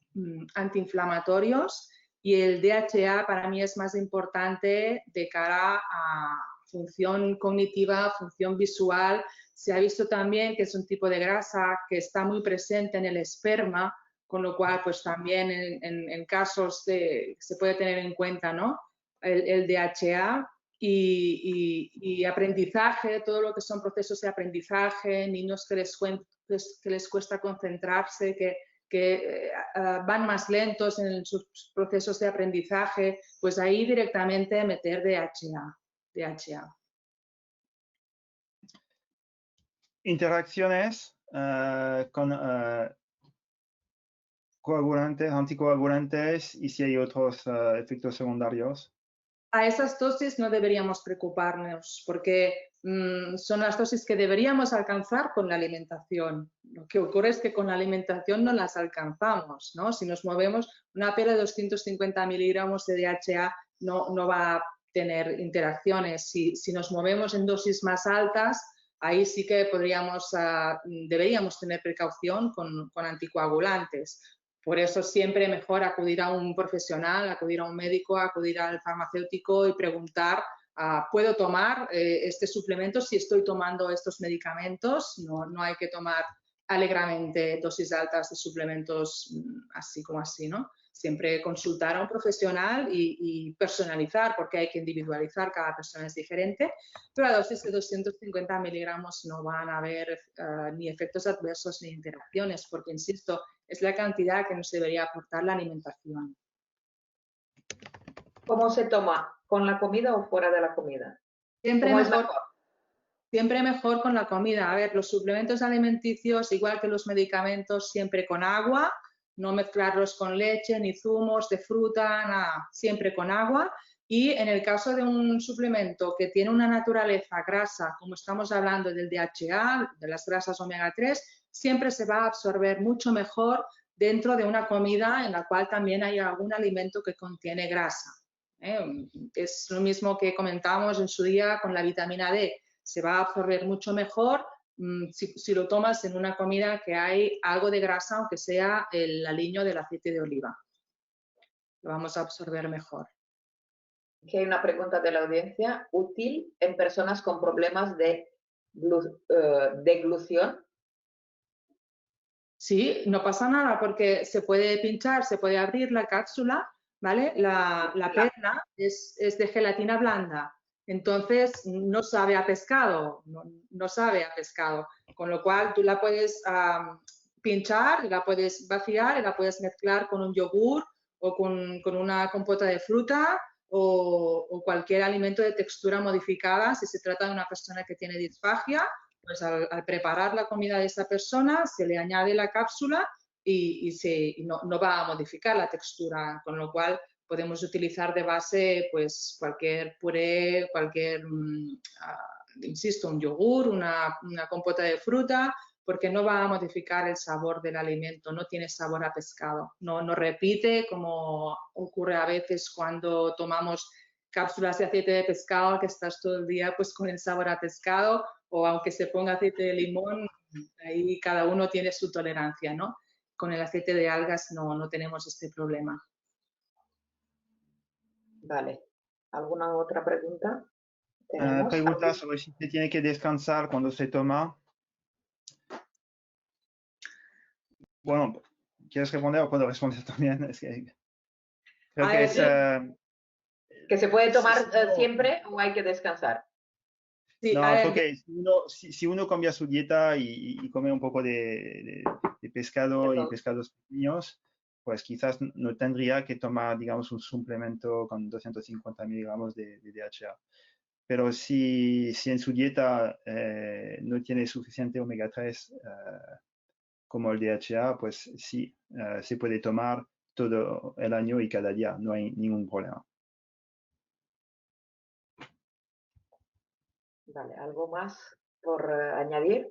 antiinflamatorios, y el DHA para mí es más importante de cara a función cognitiva, función visual. Se ha visto también que es un tipo de grasa que está muy presente en el esperma, con lo cual pues también en casos se puede tener en cuenta, ¿no? el DHA. Y aprendizaje, todo lo que son procesos de aprendizaje, niños que les cuesta concentrarse, que van más lentos en sus procesos de aprendizaje, pues ahí directamente meter DHA. Interacciones con coagulantes, anticoagulantes, y si hay otros efectos secundarios. A esas dosis no deberíamos preocuparnos porque son las dosis que deberíamos alcanzar con la alimentación. Lo que ocurre es que con la alimentación no las alcanzamos, ¿no? Si nos movemos, una pera de 250 miligramos de DHA no va a tener interacciones. Si nos movemos en dosis más altas, ahí sí que deberíamos tener precaución con anticoagulantes. Por eso siempre mejor acudir a un profesional, acudir a un médico, acudir al farmacéutico y preguntar, ¿puedo tomar este suplemento si estoy tomando estos medicamentos? No hay que tomar alegremente dosis altas de suplementos así como así, ¿no? Siempre consultar a un profesional y personalizar, porque hay que individualizar, cada persona es diferente, pero a dosis de 250 miligramos no van a haber ni efectos adversos ni interacciones, porque, insisto, es la cantidad que nos debería aportar la alimentación. ¿Cómo se toma? ¿Con la comida o fuera de la comida? Siempre ¿Cómo es mejor? Siempre mejor con la comida. A ver, los suplementos alimenticios, igual que los medicamentos, siempre con agua, no mezclarlos con leche, ni zumos de fruta, nada, siempre con agua. Y en el caso de un suplemento que tiene una naturaleza grasa, como estamos hablando del DHA, de las grasas omega 3, siempre se va a absorber mucho mejor dentro de una comida en la cual también hay algún alimento que contiene grasa. Es lo mismo que comentábamos en su día con la vitamina D. Se va a absorber mucho mejor si lo tomas en una comida que hay algo de grasa, aunque sea el aliño del aceite de oliva. Lo vamos a absorber mejor. Aquí hay una pregunta de la audiencia. ¿Útil en personas con problemas de deglución? Sí, no pasa nada porque se puede pinchar, se puede abrir la cápsula, ¿vale? La perla es de gelatina blanda. Entonces, no sabe a pescado, no sabe a pescado, con lo cual tú la puedes pinchar, la puedes vaciar y la puedes mezclar con un yogur o con una compota de fruta o cualquier alimento de textura modificada. Si se trata de una persona que tiene disfagia, pues al preparar la comida de esa persona se le añade la cápsula y no va a modificar la textura, con lo cual podemos utilizar de base pues cualquier puré, insisto, un yogur, una compota de fruta, porque no va a modificar el sabor del alimento, no tiene sabor a pescado, no repite como ocurre a veces cuando tomamos cápsulas de aceite de pescado, que estás todo el día pues con el sabor a pescado, o aunque se ponga aceite de limón, ahí cada uno tiene su tolerancia, ¿no? Con el aceite de algas no tenemos este problema. Vale. ¿Alguna otra pregunta? Pregunta sobre si se tiene que descansar cuando se toma. Bueno, ¿quieres responder o puedo responder también? Es que creo que es... ¿Que se puede tomar no, siempre o hay que descansar? Sí, no, creo que si uno cambia su dieta y come un poco de pescado y pescados pequeños, pues quizás no tendría que tomar, digamos, un suplemento con 250 miligramos de DHA. Pero si en su dieta no tiene suficiente omega 3 como el DHA, pues sí, se puede tomar todo el año y cada día, no hay ningún problema. Vale, ¿algo más por añadir?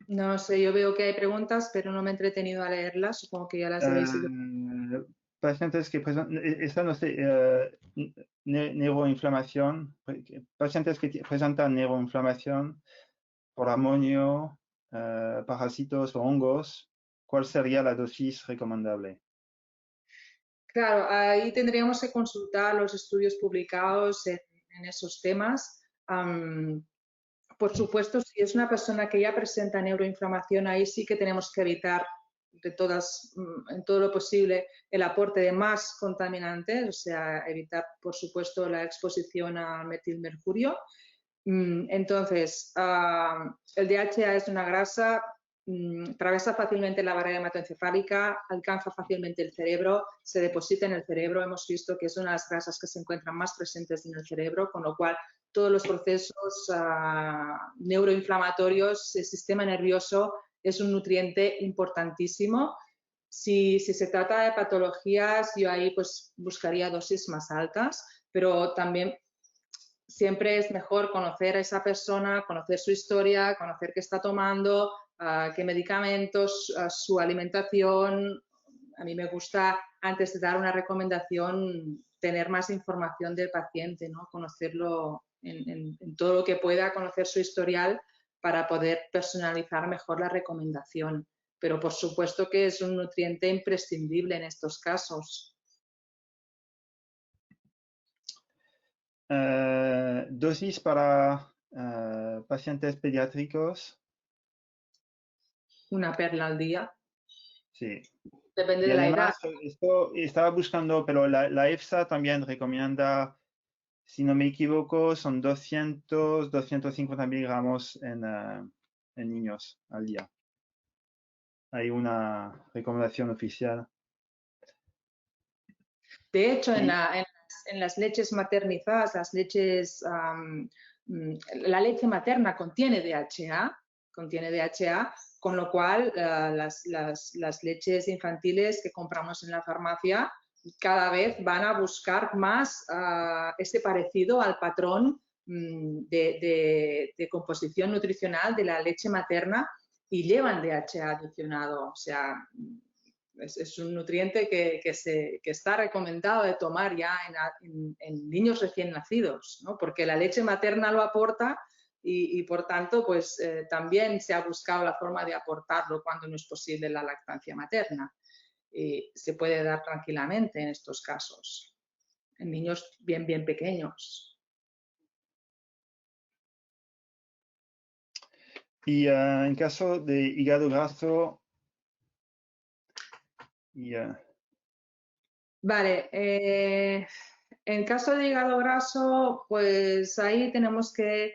No sé, yo veo que hay preguntas, pero no me he entretenido a leerlas, supongo que ya las habéis ido. Pacientes que presentan, no sé, neuroinflamación, pacientes que presentan neuroinflamación por amonio, parásitos o hongos, ¿cuál sería la dosis recomendable? Claro, ahí tendríamos que consultar los estudios publicados en esos temas. Por supuesto, si es una persona que ya presenta neuroinflamación, ahí sí que tenemos que evitar en todo lo posible el aporte de más contaminantes, o sea, evitar, por supuesto, la exposición a metilmercurio. Entonces, el DHA es una grasa, atraviesa fácilmente la barrera hematoencefálica, alcanza fácilmente el cerebro, se deposita en el cerebro. Hemos visto que es una de las grasas que se encuentran más presentes en el cerebro, con lo cual todos los procesos neuroinflamatorios, el sistema nervioso es un nutriente importantísimo. Si se trata de patologías, yo ahí pues buscaría dosis más altas, pero también siempre es mejor conocer a esa persona, conocer su historia, conocer qué está tomando, qué medicamentos, su alimentación. A mí me gusta, antes de dar una recomendación, tener más información del paciente, ¿no? Conocerlo en todo lo que pueda, conocer su historial para poder personalizar mejor la recomendación. Pero por supuesto que es un nutriente imprescindible en estos casos. Dosis para pacientes pediátricos. Una perla al día. Sí. Depende Y de la edad. además, esto estaba buscando, pero la EFSA también recomienda, si no me equivoco, son 250 miligramos en niños al día. Hay una recomendación oficial. De hecho, en las leches maternizadas, la leche materna contiene DHA, con lo cual las leches infantiles que compramos en la farmacia cada vez van a buscar más este parecido al patrón de composición nutricional de la leche materna y llevan DHA adicionado. O sea, es un nutriente que está recomendado de tomar ya en niños recién nacidos, ¿no? Porque la leche materna lo aporta y por tanto, pues también se ha buscado la forma de aportarlo cuando no es posible la lactancia materna. Y se puede dar tranquilamente en estos casos, en niños bien pequeños. Y en caso de hígado graso, Vale, en caso de hígado graso, pues ahí tenemos que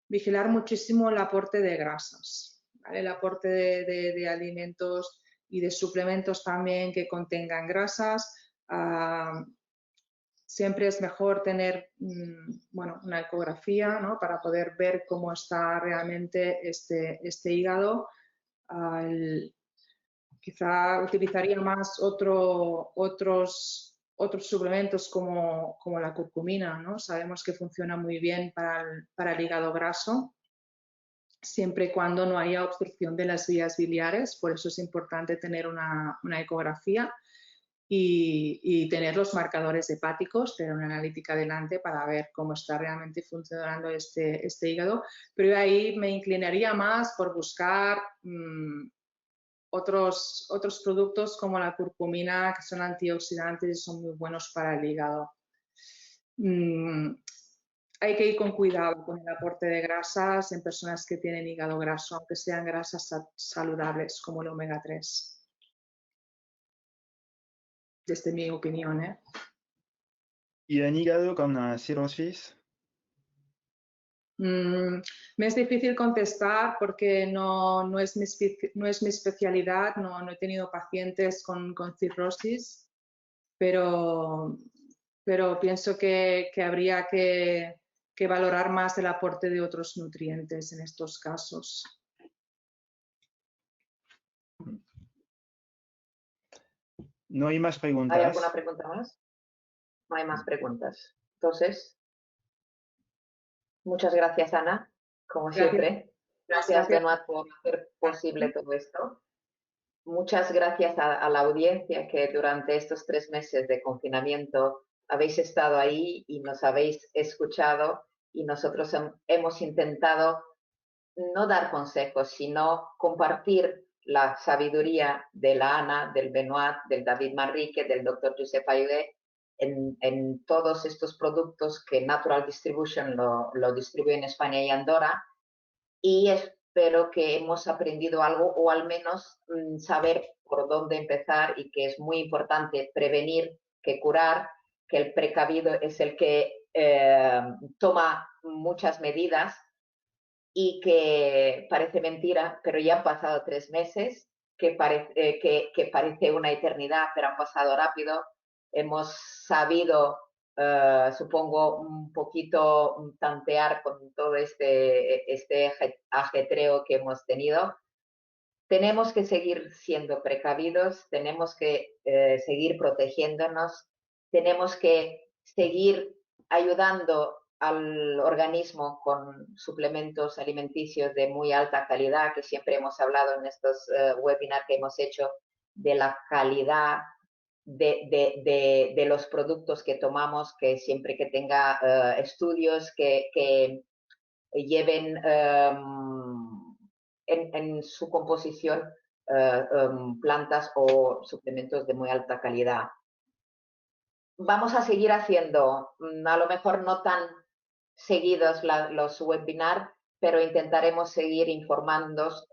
vigilar muchísimo el aporte de grasas, ¿vale? El aporte de alimentos y de suplementos también que contengan grasas. siempre es mejor tener bueno, una ecografía, ¿no? Para poder ver cómo está realmente este hígado. Quizá utilizaría más otros suplementos como la curcumina, ¿no? Sabemos que funciona muy bien para el hígado graso, siempre y cuando no haya obstrucción de las vías biliares. Por eso es importante tener una ecografía y tener los marcadores hepáticos, tener una analítica delante para ver cómo está realmente funcionando este hígado. Pero ahí me inclinaría más por buscar otros productos como la curcumina, que son antioxidantes y son muy buenos para el hígado. Hay que ir con cuidado con el aporte de grasas en personas que tienen hígado graso, aunque sean grasas saludables como el omega 3. Desde mi opinión, ¿eh? ¿Y en hígado con cirrosis? Me es difícil contestar porque no es mi especialidad, no he tenido pacientes con cirrosis, pero pienso que habría que valorar más el aporte de otros nutrientes en estos casos. No hay más preguntas. ¿Hay alguna pregunta más? No hay más preguntas. Entonces, muchas gracias, Ana, como siempre. Gracias de nuevo por hacer posible todo esto. Muchas gracias a la audiencia que durante estos 3 meses de confinamiento habéis estado ahí y nos habéis escuchado, y nosotros hemos intentado no dar consejos, sino compartir la sabiduría de la Ana, del Benoit, del David Manrique, del Dr. Josep Ayudé en todos estos productos que Natural Distribution lo distribuye en España y Andorra, y espero que hemos aprendido algo, o al menos saber por dónde empezar, y que es muy importante prevenir que curar, que el precavido es el que toma muchas medidas, y que parece mentira, pero ya han pasado 3 meses, que parece una eternidad, pero han pasado rápido. Hemos sabido, supongo, un poquito tantear con todo este ajetreo que hemos tenido. Tenemos que seguir siendo precavidos, tenemos que seguir protegiéndonos, tenemos que seguir ayudando al organismo con suplementos alimenticios de muy alta calidad, que siempre hemos hablado en estos webinars que hemos hecho, de la calidad de los productos que tomamos, que siempre que tenga estudios que lleven en su composición plantas o suplementos de muy alta calidad. Vamos a seguir haciendo, a lo mejor no tan seguidos los webinars, pero intentaremos seguir informaros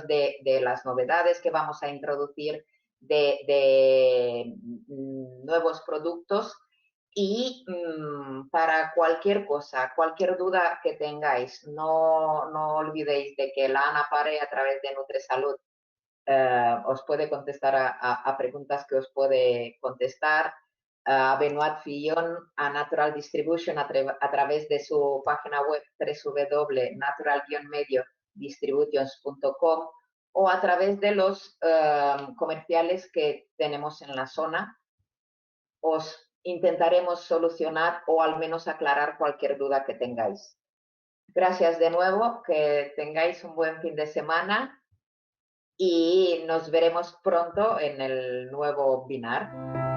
de las novedades que vamos a introducir, de nuevos productos. Y para cualquier cosa, cualquier duda que tengáis, no olvidéis de que la Ana Pare, a través de NutreSalud, os puede contestar a preguntas que os puede contestar. A Benoit Fillon, a Natural Distribution, a través de su página web www.natural-distributions.com, o a través de los comerciales que tenemos en la zona. Os intentaremos solucionar o al menos aclarar cualquier duda que tengáis. Gracias de nuevo, que tengáis un buen fin de semana y nos veremos pronto en el nuevo webinar.